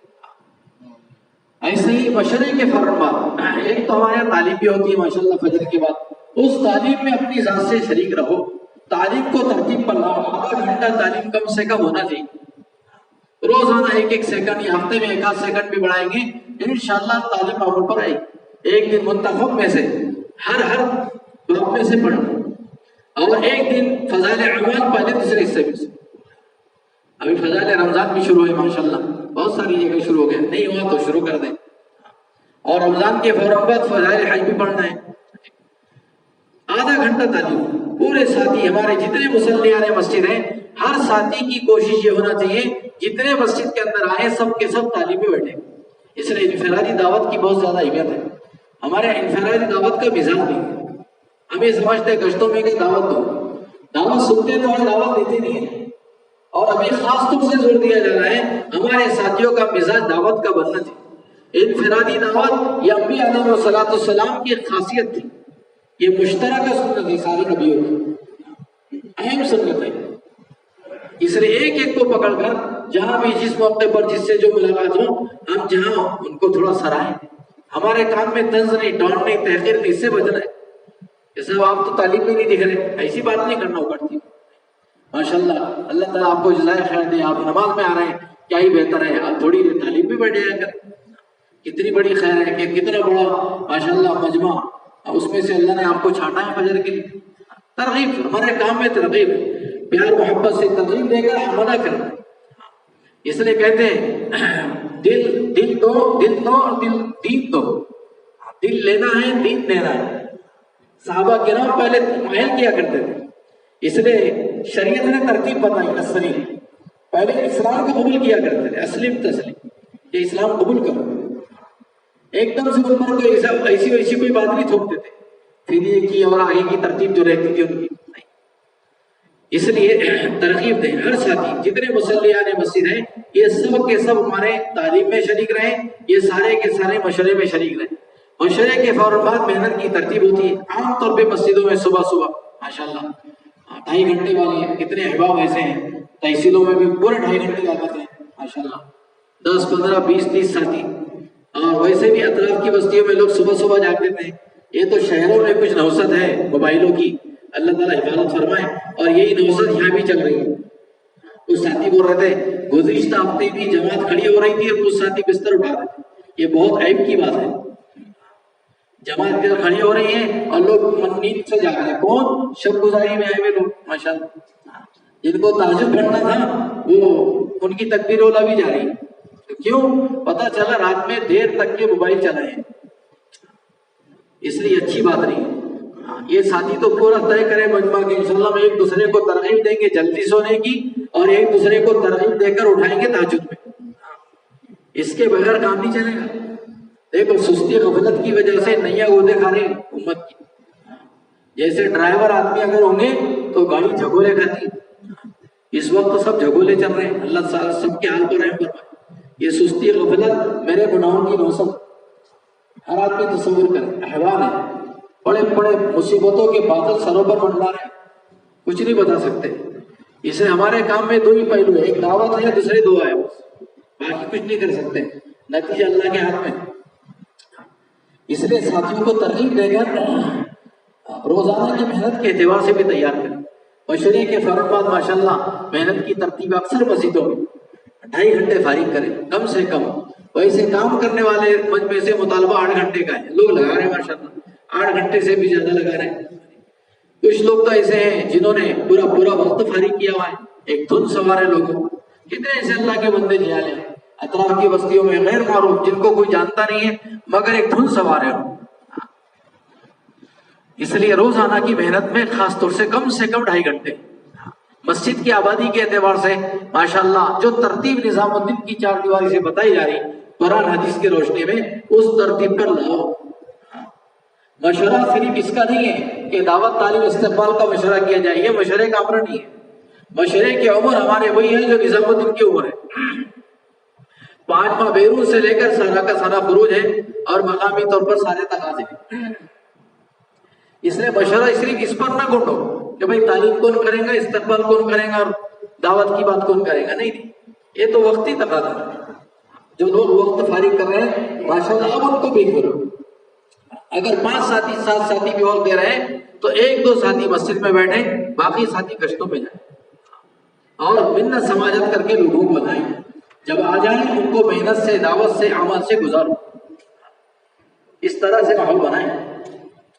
ایسے ہی مشورے کے فوراً بعد ایک تو ہمارے یہاں تعلیم بھی ہوتی ہے ماشاءاللہ فجر کے بعد، اس تعلیم میں اپنی ذات سے شریک رہو. تعلیم کو ترتیب پر لاؤ. آدھا گھنٹہ تعلیم کم سے کم ہونا چاہیے. روزانہ 1 سیکنڈ یا ہفتے میں 1 سیکنڈ بھی بڑھائیں گے انشاءاللہ تعلیم عمل پر آئے. ایک دن منتخب میں سے ہر باب میں سے پڑھنا، اور ایک دن فضائل اعمال پہلے دوسرے حصے میں سے. ابھی فضائل رمضان بھی شروع ہے ماشاءاللہ، بہت ساری جگہ شروع ہو گئے، نہیں ہوا تو شروع کر دیں. اور رمضان کے فوراً بعد فضائل حج بھی پڑھنا ہے. آدھا گھنٹہ تعلیم. پورے ساتھی ہمارے جتنے مصلیان مسجد ہیں، ہر ساتھی کی کوشش یہ ہونا چاہیے جتنے مسجد کے اندر آئے سب کے سب تعلیم میں بیٹھے. اس لیے انفرادی دعوت کی بہت زیادہ اہمیت ہے. ہمارے انفرادی دعوت کا مزاج نہیں ہے. ہم یہ سمجھتے گشتوں میں کہ دعوت دو، دعوت سنتے تو اور دعوت دیتے نہیں ہے. اور ابھی خاص طور سے زور دیا جا رہا ہے ہمارے ساتھیوں کا مزاج دعوت کا بننا چاہیے. انفرادی دعوت یہ انبیاء علیہ السلام کی خاصیت تھی. یہ مشترکہ سنت ہے سارے نبیوں کی، اہم سنت ہے. اس لیے ایک ایک کو پکڑ کر جہاں بھی جس موقع پر جس سے جو ملاقات ہو ہم جہاں ان کو تھوڑا سرائیں. ہمارے کام میں طنز نہیں، ڈانٹ نہیں، تحقیر نہیں، اس سے بچنا ہے. جیسے آپ تو تعلیم میں نہیں دکھ رہے، ایسی بات نہیں کرنا پڑتی. ماشاءاللہ اللہ تعالیٰ آپ کو جزائے خیر دے. آپ نماز میں آ رہے ہیں کیا ہی بہتر ہے، آپ تھوڑی دیر تعلیم بھی بیٹھ جایا کریں. کتنی بڑی خیر ہے کہ کتنا بڑا ماشاءاللہ مجمع، اس میں سے اللہ نے آپ کو چھانٹا ہے فجر کے لیے. ترغیب ہمارے کام میں ترغیب ہے، پیار محبت سے ترغیب دے کر آمادہ کرنا. اس لیے کہتے ہیں دل دو اور دین دو. دل لینا ہے، دین دینا ہے. صحابہ کرام پہلے مائل کیا کرتے تھے. اس لیے شریعت نے ترتیب بتائی. اسلیم پہلے اسلام کو قبول کیا کرتے تھے. اسلم تسلیم، یہ اسلام قبول کرو. ایک دم سے اوپر کوئی ایسی ویسی کوئی بات نہیں تھوپتے تھے. پھر یہ کی اور آگے کی ترتیب جو رہتی تھی ان کی نہیں. اس لیے ترغیب دیں ہر ساتھی جتنے مصلیان مسجد ہیں یہ سب کے سب ہمارے تعلیم میں شریک رہیں. یہ سارے کے سارے مشورے میں شریک رہیں. مشورے کے فوراً بعد محنت کی ترتیب ہوتی ہے. عام طور پہ مسجدوں میں صبح ماشاءاللہ 2.5 گھنٹے والی ہیں. کتنے احباب ایسے ہیں تحصیلوں میں بھی پورے 2.5 گھنٹے لگاتے ہیں ماشاءاللہ. 10 15 20 30 ساتھی. اور ویسے بھی اطراف کی بستیوں میں لوگ صبح جاگتے تھے. یہ تو شہروں میں کچھ نوست ہے موبائلوں کی، اللہ تعالیٰ حفاظت فرمائے. اور یہی نوست یہاں بھی چل رہی ہے. کچھ ساتھی بول رہے تھے گزشتہ ہفتے بھی جماعت کھڑی ہو رہی تھی اور کچھ ساتھی بستر اٹھا رہے تھے. یہ بہت عیب کی بات ہے. جماعت کھڑی ہو رہی ہے اور لوگ نیند سے جاگ رہے ہیں. کون؟ شب گزاری میں آئے ہوئے لوگ ماشاءاللہ. جن کو تہجد پڑھنا تھا وہ ان کی تکبیر اولا بھی جا رہی ہے. کیوں؟ پتا چلا رات میں دیر تک کے موبائل چلائے ہیں. اس لیے اچھی بات نہیں. یہ ساتھی تو پورا طے کرے مجمع کے انشاءاللہ ہم ایک دوسرے کو ترغیب دیں گے جلدی سونے کی اور ایک دوسرے کو ترغیب دے کر اٹھائیں گے تہجد میں. اس کے بغیر کام نہیں چلے گا. دیکھو سستی غفلت کی وجہ سے نیا گودے کھا رہے امت کی. جیسے ڈرائیور آدمی اگر ہوں گے تو گاڑی جھگولے کھاتی. اس وقت سب جھگولے چل رہے ہیں. اللہ تعالیٰ سب کے حال پر رحم فرمائے. یہ سستی غفلت میرے گناہوں کی موسم. ہر آدمی تصور کرے احوال ہے. بڑے بڑے مصیبتوں کے بادل سروں پر منڈلا رہے ہیں, کچھ نہیں بتا سکتے. اسے ہمارے کام میں دو ہی پہلو ہے, ایک دعوت ہے, دوسری دعا ہے. باقی کچھ نہیں کر سکتے, نتیجہ اللہ کے ہاتھ میں. اس لیے ساتھیوں کو ترغیب دے کر روزانہ کی محنت کے اعتبار سے بھی تیار کریں. مشورے کے فوراً بعد ماشاءاللہ محنت کی ترتیب اکثر مسجدوں میں 2.5 گھنٹے فارغ کریں کم سے کم. ویسے کام کرنے والے مجمع سے مطالبہ 8 گھنٹے کا ہے, لوگ لگا رہے ہیں ماشاءاللہ 8 گھنٹے سے بھی زیادہ لگا رہے ہیں. کچھ لوگ تو ایسے ہیں جنہوں نے پورا وقت فارغ کیا ہوا ہے. ایک دھن سوار ہے لوگوں. کتنے ایسے اللہ کے بندے جہال ہیں اطراف کی بستیوں میں غیر معروف, جن کو کوئی جانتا نہیں ہے مگر ایک دھن سوار ہے. اس لیے روزانہ کی محنت میں خاص طور سے کم 2.5 گھنٹے. مسجد کی آبادی کے اعتبار سے ماشاءاللہ جو ترتیب نظام الدین کی 4 دیواری سے بتائی جا رہی قرآن حدیث کی روشنی میں, اس ترتیب پر لاؤ. مشورہ صرف اس کا نہیں ہے کہ دعوت تعلیم استقبال کا مشورہ کیا جائے, یہ مشورے کا امر نہیں ہے. مشورے کی عمر ہمارے وہی ہے جو نظام الدین کی عمر ہے. 5 ماہ بیرون سے لے کر سالہ کا سالہ فروج ہے اور مقامی طور پر سارے تقاضے ہیں. اس لیے مشورہ صرف اس پر نہ گھٹو کہ بھائی تعلیم کون کرے گا, استقبال کون کرے گا اور دعوت کی بات کون کرے گا. نہیں, یہ تو وقتی تقاضا ہے. جو لوگ وقت فارغ کر رہے ہیں ماشاءاللہ اب ان کو بھی کرو. اگر 5 ساتھی 7 ساتھی بھی وقت دے رہے ہیں تو 1-2 ساتھی مسجد میں بیٹھے, باقی ساتھی گشتوں پہ جائیں اور منت سماجت کر کے لوگوں کو بنائیں. جب آ جائیں ان کو محنت سے, دعوت سے, عمل سے گزارو. اس طرح سے ماحول بنائیں,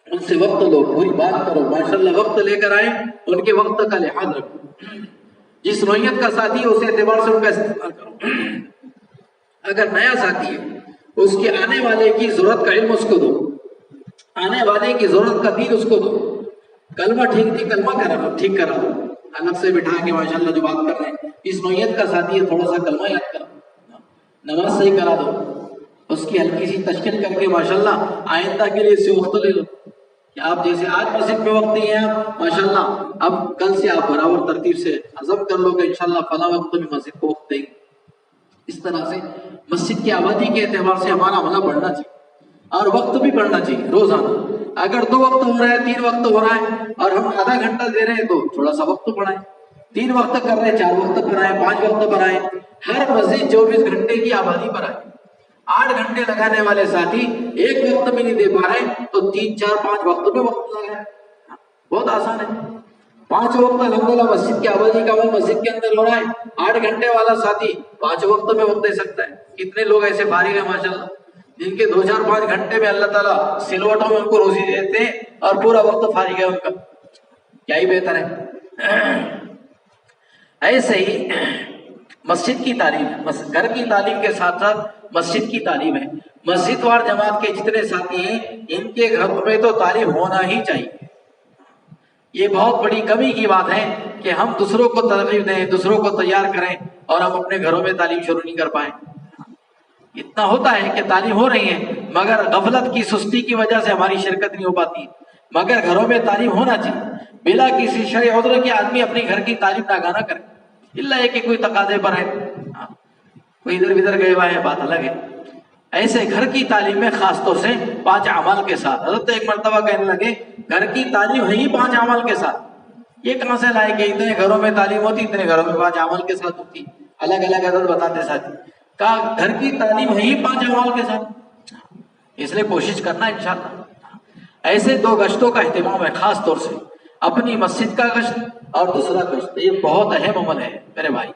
ان سے وقت لو, پوری بات کرو. ماشاءاللہ وقت لے کر آئیں, ان کے وقت کا لحاظ رکھو. جس نوعیت کا ساتھی ہے اس اعتبار سے ان کا استعمال کرو. اگر نیا ساتھی ہے اس کے آنے والے کی ضرورت کا علم اس کو دو, آنے والے کی ضرورت کا دین اس کو دو. کلمہ ٹھیک نہیں, کلمہ ٹھیک کرا دو, الگ سے بٹھا کے ماشاءاللہ جو بات کر رہے ہیں اس نوعیت کا ساتھی ہے, تھوڑا سا کلمہ یاد کرا, نماز صحیح کرا دو, اس کی ہلکی سی تشکیل کر کے ماشاءاللہ آئندہ کے لیے اس سے وقت لے لو. کہ آپ جیسے آج مسجد میں وقت نہیں ہے آپ ماشاءاللہ, اب کل سے آپ برابر ترتیب سے عزم کر لو کہ انشاءاللہ فلاں وقت میں مسجد کو وقت دیں گے. اس طرح سے مسجد کی آبادی کے اعتبار سے ہمارا عملہ بڑھنا چاہیے اور وقت بھی بڑھنا چاہیے روزانہ. اگر 2 وقت ہو رہا ہے, 3 وقت ہو رہا ہے اور ہم آدھا گھنٹہ دے رہے ہیں تو تھوڑا سا وقت بڑھائیں. 3 وقت کر رہے ہیں, 4 وقت بڑھائیں, 5 وقت بڑھائیں. ہر مسجد 24 گھنٹے کی آبادی پر آئے. 8 گھنٹے لگانے والے ساتھی 1 وقت میں نہیں دے پا رہے تو 3, 4, 5 وقت میں وقت لگائیں. بہت آسان ہے. 5 وقت الحمدللہ مسجد کی آبادی کا عمل مسجد کے اندر ہو رہا ہے. 8 گھنٹے والا ساتھی 5 وقت میں وقت دے سکتا ہے. کتنے لوگ ایسے فارغ ہیں ماشاءاللہ جن کے 2, 4, 5 گھنٹے میں اللہ تعالیٰ سلوٹوں میں ان کو روزی دیتے ہیں اور پورا وقت فارغ ہے ان کا. کیا ہی بہتر ہے. ایسے ہی مسجد کی تعلیم ہے, گھر کی تعلیم کے ساتھ ساتھ مسجد کی تعلیم ہے. مسجد وار جماعت کے جتنے ساتھی ہیں ان کے گھر میں تو تعلیم ہونا ہی چاہیے. یہ بہت بڑی کمی کی بات ہے کہ ہم دوسروں کو ترغیب دیں, دوسروں کو تیار کریں اور ہم اپنے گھروں میں تعلیم شروع نہیں کر پائیں. اتنا ہوتا ہے کہ تعلیم ہو رہی ہے مگر غفلت کی سستی کی وجہ سے ہماری شرکت نہیں ہو پاتی. مگر گھروں میں تعلیم ہونا چاہیے بلا کسی شرع عذر کے. آدمی اپنی گھر کی تعلیم ناگانا کرے اللہ ہے کہ کوئی تقاضے پر ہے, کوئی ادھر ادھر گئے ہوا ہے, بات الگ ہے. ایسے گھر کی تعلیم میں خاص طور سے 5 اعمال کے ساتھ. حضرت ایک مرتبہ کہنے لگے گھر کی تعلیم ہے ہی 5 اعمال کے ساتھ. یہ کہاں سے لائے کہ اتنے گھروں میں تعلیم ہوتی, اتنے گھروں میں 5 اعمال کے ساتھ ہوتی. الگ الگ عدد بتاتے ساتھ. کہا گھر کی تعلیم ہے ہی 5 اعمال کے ساتھ. اس لیے کوشش کرنا انشاءاللہ. ایسے 2 گشتوں کا اہتمام ہے خاص طور سے, اپنی مسجد کا گشت اور دوسرا گشت. یہ بہت اہم عمل ہے میرے بھائی.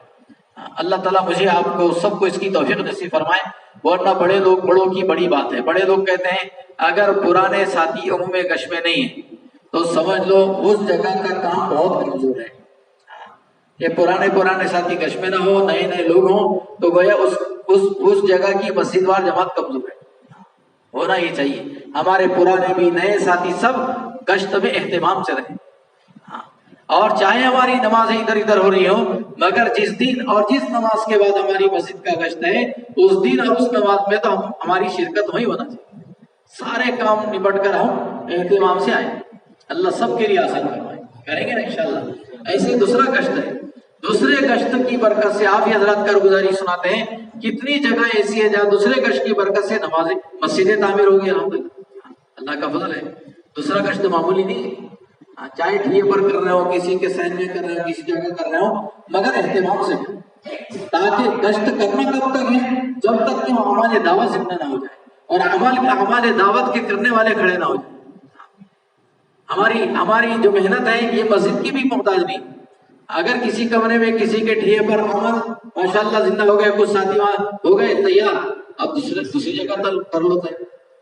اللہ تعالیٰ مجھے آپ کو سب کو اس کی توفیق نصیب فرمائے. ورنہ بڑوں کی بڑی بات ہے. بڑے لوگ کہتے ہیں اگر پرانے ساتھی عموم گشت میں نہیں ہیں تو سمجھ لو اس جگہ کا کام بہت کمزور ہے. یہ پرانے ساتھی گشت میں نہ ہو, نئے نئے لوگ ہوں تو گویا اس جگہ کی مسجد وار جماعت کمزور ہے. ہونا ہی چاہیے ہمارے پرانے بھی نئے ساتھی سب گشت میں اہتمام سے رہیں. اور چاہے ہماری نمازیں ادھر ادھر ہو رہی ہوں، مگر جس دن اور جس نماز کے بعد ہماری مسجد کا گشت ہے، اس دن اور اس نماز میں تو ہماری شرکت وہی ہونا چاہیے، سارے کام نپٹ کر ہم اہتمام سے آئیں۔ اللہ سب کے لیے آسان فرمائے، کریں گے نا انشاءاللہ۔ ایسے دوسرا گشت ہے، دوسرے گشت کی برکت سے آپ ہی حضرات کارگزاری سناتے ہیں، کتنی جگہ ایسی ہے جہاں دوسرے گشت کی برکت سے نمازیں مسجدیں تعمیر ہو گئی، الحمدللہ، اللہ کا فضل ہے۔ دوسرا گشت معمولی نہیں ہے، چاہے ٹھیے پر کر رہے ہو، کسی کے سین میں کر رہے ہو، کسی جگہ کر رہے ہو، مگر اہتمام سے کریں، تاکہ گشت کرنا کب تک ہے؟ جب تک کہ اعمال دعوت زندہ نہ ہو جائے اور اعمال دعوت کے کرنے والے کھڑے نہ ہو جائیں۔ ہماری جو محنت ہے یہ مسجد کی بھی محتاج نہیں۔ اگر کسی کمرے میں کسی کے ٹھیے پر عمل ماشاءاللہ زندہ ہو گئے، کچھ ساتھی وہاں ہو گئے تیار، اب دوسری جگہ کر لو،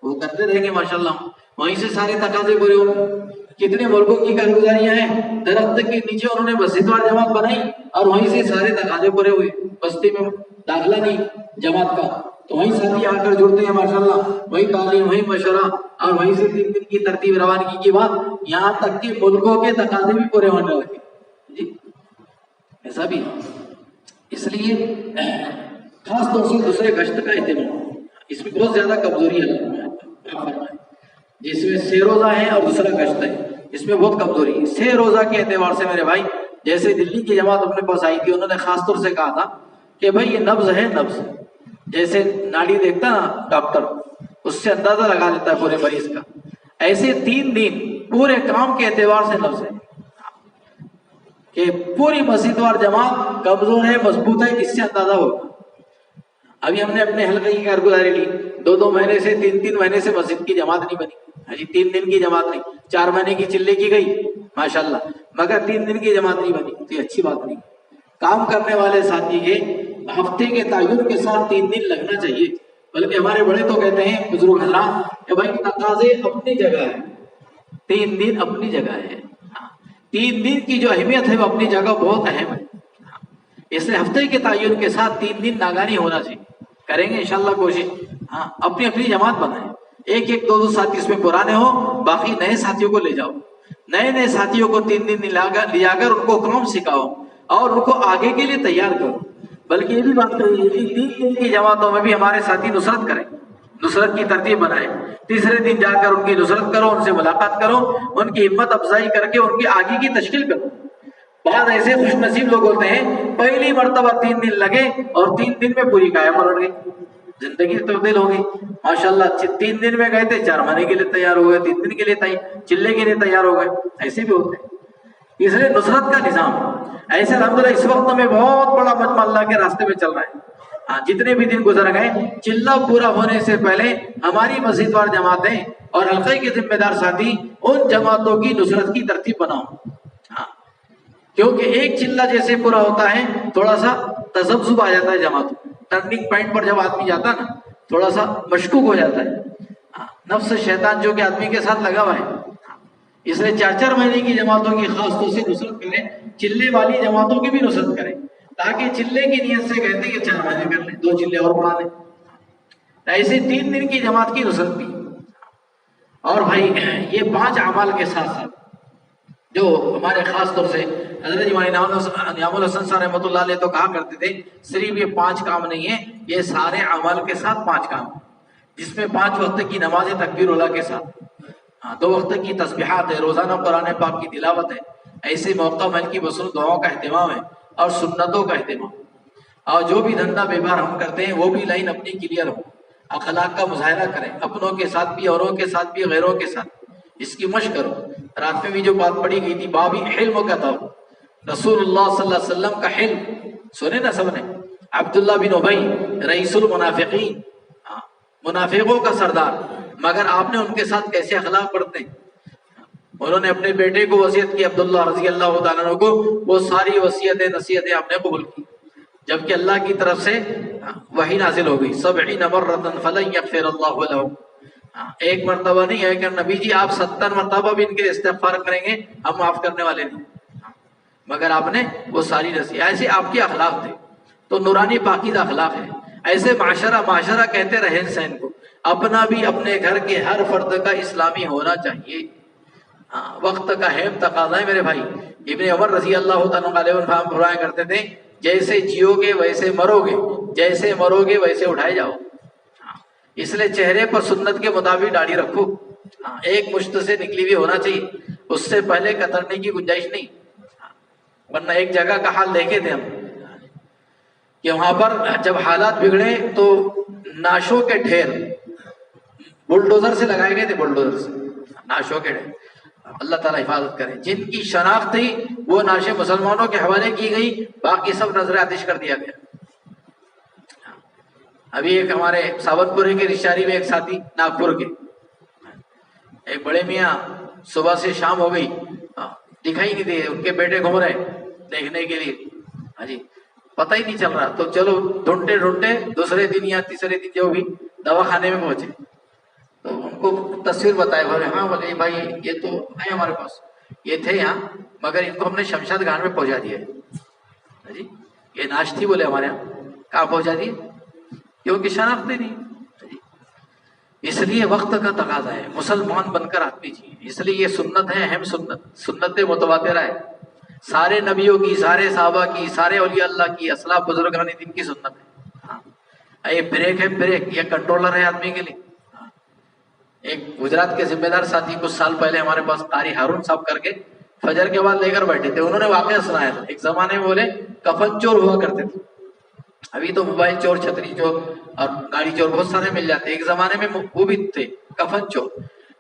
وہ کرتے رہیں گے ماشاءاللہ، وہیں سے سارے تقاضے پورے ہوں گے۔ کتنے ملکوں کی کارگزاریاں ہیں، درخت کے نیچے انہوں نے مسجد وار جماعت بنائی اور وہیں سے سارے تقاضے پورے ہوئے، بستی میں داخلہ نہیں جماعت کا تو وہیں ساتھی آ کر جڑتے ہیں ماشاءاللہ، وہی تعلیم، وہی مشورہ، اور وہیں سے 3 دن کی ترتیب روانگی کی بات، یہاں تک کہ ملکوں کے تقاضے بھی پورے ہونے لگے جی، ایسا بھی۔ اس لیے خاص طور سے دوسرے گشت کا اہتمام، اس میں بہت زیادہ کمزوری ہے، جس میں 6 روزہ ہے اور دوسرا گشت ہے، اس میں بہت کمزوری ہے۔ 6 روزہ کے اعتبار سے میرے بھائی، جیسے دلی کی جماعت اپنے پاس آئی تھی، انہوں نے خاص طور سے کہا تھا کہ بھائی یہ نبض ہے، نبض جیسے ناڑی دیکھتا نا ڈاکٹر، اس سے اندازہ لگا لیتا ہے پورے مریض کا، ایسے 3 دن پورے کام کے اعتبار سے نبض ہے کہ پوری مسجد وار جماعت کمزور ہے، مضبوط ہے، اس سے اندازہ ہوگا۔ ابھی ہم نے اپنے حلقے کی کارگزاری لی، 2 مہینے سے 3 مہینے سے مسجد کی جماعت نہیں بنی، ہاں جی 3 دن کی جماعت نہیں، 4 مہینے کی چلے کی گئی ماشاءاللہ، مگر 3 دن کی جماعت نہیں بنی، تو یہ اچھی بات نہیں۔ کام کرنے والے ساتھی کے ہفتے کے تعین کے ساتھ 3 دن لگنا چاہیے، بلکہ ہمارے بڑے تو کہتے ہیں بزرگ حضرات کہ بھائی تقاضے اپنی جگہ ہے، 3 دن اپنی جگہ ہے، 3 دن کی جو اہمیت ہے وہ اپنی جگہ بہت اہم ہے، اس لیے ہفتے کے تعین کے ساتھ 3 دن ناگانی ہونا چاہیے۔ کریں گے انشاءاللہ کوشش، ہاں اپنی اپنی جماعت بنائیں، ایک 2 ساتھی اس میں پرانے ہو، باقی نئے ساتھیوں کو لے جاؤ، نئے ساتھیوں کو 3 دن لیا کر ان کو کام سکھاؤ اور ان کو آگے کے لیے تیار کرو۔ بلکہ یہ بھی بات کہی کہ 3 دن کی جماعتوں میں بھی ہمارے ساتھی نصرت کریں، نصرت کی ترتیب بنائیں، تیسرے دن جا کر ان کی نصرت کرو، ان سے ملاقات کرو، ان کی ہمت افزائی کر کے ان کی آگے کی تشکیل کرو۔ بعض ایسے خوش نصیب لوگ ہوتے ہیں پہلی مرتبہ 3 دن لگے اور 3 دن میں پوری کایا پلٹ گئی، زندگی تبدیل ہو گئی ماشاءاللہ۔ 3 دن میں گئے تھے، 4 مہینے کے لیے تیار ہو گئے، 3 دن کے لیے چلے کے لیے تیار ہو گئے، ایسے بھی ہوتے ہیں۔ اس لیے نصرت کا نظام ایسے الحمدللہ اس وقت میں بہت بڑا مجمع اللہ کے راستے میں چل رہا ہے، ہاں جتنے بھی دن گزر گئے، چلہ پورا ہونے سے پہلے ہماری مسجد وار جماعتیں اور حلقے کے ذمہ دار ساتھی ان جماعتوں کی نصرت کی ترتیب بناؤ، ہاں کیونکہ ایک چلہ جیسے پورا ہوتا ہے تھوڑا سا تذبذب آ جاتا ہے جماعت، ٹرننگ پوائنٹ پر جب آدمی جاتا ہے نا تھوڑا سا مشکوک ہو جاتا ہے، نفس شیطان جو کہ آدمی کے ساتھ لگا ہوا ہے، اس لیے 4 مہینے کی جماعتوں کی خاص طور سے نصرت کریں، چلے والی جماعتوں کی بھی نصرت کریں، تاکہ چلے کی نیت سے کہتے ہیں کہ 4 مہینے کر لیں، 2 چلے اور بڑھا لیں، ایسے 3 دن کی جماعت کی نصرت بھی۔ اور بھائی یہ 5 اعمال کے ساتھ ساتھ جو ہمارے خاص طور سے حضرت نعام الحسن صاحب رحمۃ اللہ علیہ تو کہا کرتے تھے، صرف یہ 5 کام نہیں ہے، یہ سارے اعمال کے ساتھ 5 کام، جس میں 5 وقت کی نماز تکبیر اولیٰ کے ساتھ، 2 وقت کی تسبیحات ہے، روزانہ قرآن پاک کی تلاوت ہے، ایسے موقع مل کی مصروف دعاؤں کا اہتمام ہے اور سنتوں کا اہتمام، اور جو بھی دھندا بیمار ہم کرتے ہیں وہ بھی لائن اپنی کلیئر ہو، اخلاق کا مظاہرہ کریں، اپنوں کے ساتھ بھی، اوروں کے ساتھ بھی، غیروں کے ساتھ، اس کی مشق کرو۔ رات میں بھی جو بات پڑھی گئی تھی بابی حلم کا تھا، رسول اللہ صلی اللہ علیہ وسلم کا حلم سنے نا سب نے، عبداللہ بن ابی رئیس المنافقین، منافقوں کا سردار، مگر آپ نے ان کے ساتھ کیسے اخلاق پڑھتے ہیں، انہوں نے اپنے بیٹے کو وصیت کی عبداللہ رضی اللہ تعالیٰ عنہ کو، وہ ساری وصیتیں نصیحتیں آپ نے قبول کی، جبکہ اللہ کی طرف سے وحی نازل ہو گئی، 70 مرۃ فلن یغفر اللہ لہم، 1 مرتبہ نہیں ہے کہ نبی جی آپ 70 مرتبہ بھی ان کے استغفار کریں گے ہم معاف کرنے والے نہیں، مگر آپ نے وہ ساری نصیحت، ایسے آپ کے اخلاق تھے، تو نورانی پاکیزہ اخلاق ہے، ایسے معاشرہ کہتے رہن سہن کو، اپنا بھی اپنے گھر کے ہر فرد کا اسلامی ہونا چاہیے، وقت کا اہم تقاضا ہے میرے بھائی. ابن عمر رضی اللہ تعالیٰ علیہ فرمایا کرتے تھے جیسے جیو گے ویسے مرو گے، جیسے مرو گے ویسے اٹھائے جاؤ. اس لیے چہرے پر سنت کے مطابق داڑھی رکھو. ایک مشت سے نکلی ہوئی ہونا چاہیے، اس سے پہلے کترنے کی گنجائش نہیں. ورنہ ایک جگہ کا حال دیکھے تھے ہم کہ وہاں پر جب حالات بگڑے تو ناشوں کے ڈھیر بلڈوزر سے لگائے گئے تھے، بلڈوزر سے ناشوں کے ڈھیر. اللہ تعالیٰ حفاظت کرے. جن کی شناخت تھی وہ ناشیں مسلمانوں کے حوالے کی گئی، باقی سب نظر آتش کر دیا گیا. ابھی ایک ہمارے ساونپورے کے رشتہاری میں ایک ساتھی ناگپور کے، ایک بڑے میاں صبح سے شام ہو گئی دکھائی نہیں دے، ان کے بیٹے گھوم رہے دیکھنے کے لیے. ہاں جی، پتہ ہی نہیں چل رہا. تو چلو ڈھونڈتے ڈھونڈتے دوسرے دن یا تیسرے دن جو بھی دواخانے میں پہنچے تو ان کو تصویر بتائے. بولے ہاں، بولے بھائی یہ تو ہے ہمارے پاس، یہ تھے یہاں مگر ان کو ہم نے شمشاد گھاٹ میں پہنچا دیا ہے. جی یہ ناش تھی بولے ہمارے یہاں. کہاں پہنچا دیے؟ کیونکہ شناخت نہیں. اس لیے وقت کا تقاضا ہے مسلمان بن کر آدمی جی. اس لیے یہ سنت ہے، اہم سنت، سنت متواترہ ہے. سارے نبیوں کی، سارے صحابہ کی، سارے اولیاء اللہ کی، اسلاف بزرگان دین کی سنت ہے. یہ بریک ہے، بریک یہ کنٹرولر ہے آدمی کے لیے. ایک گجرات کے ذمہ دار ساتھی کچھ سال پہلے ہمارے پاس قاری ہارون صاحب کر کے فجر کے بعد لے کر بیٹھے تھے. انہوں نے واقعہ سنایا تھا. ایک زمانے میں بولے کفن چور ہوا کرتے تھے. ابھی تو موبائل چور، چھتری چور اور گاڑی چور بہت سارے مل جاتے. ایک زمانے میں وہ بھی تھے کفن چور.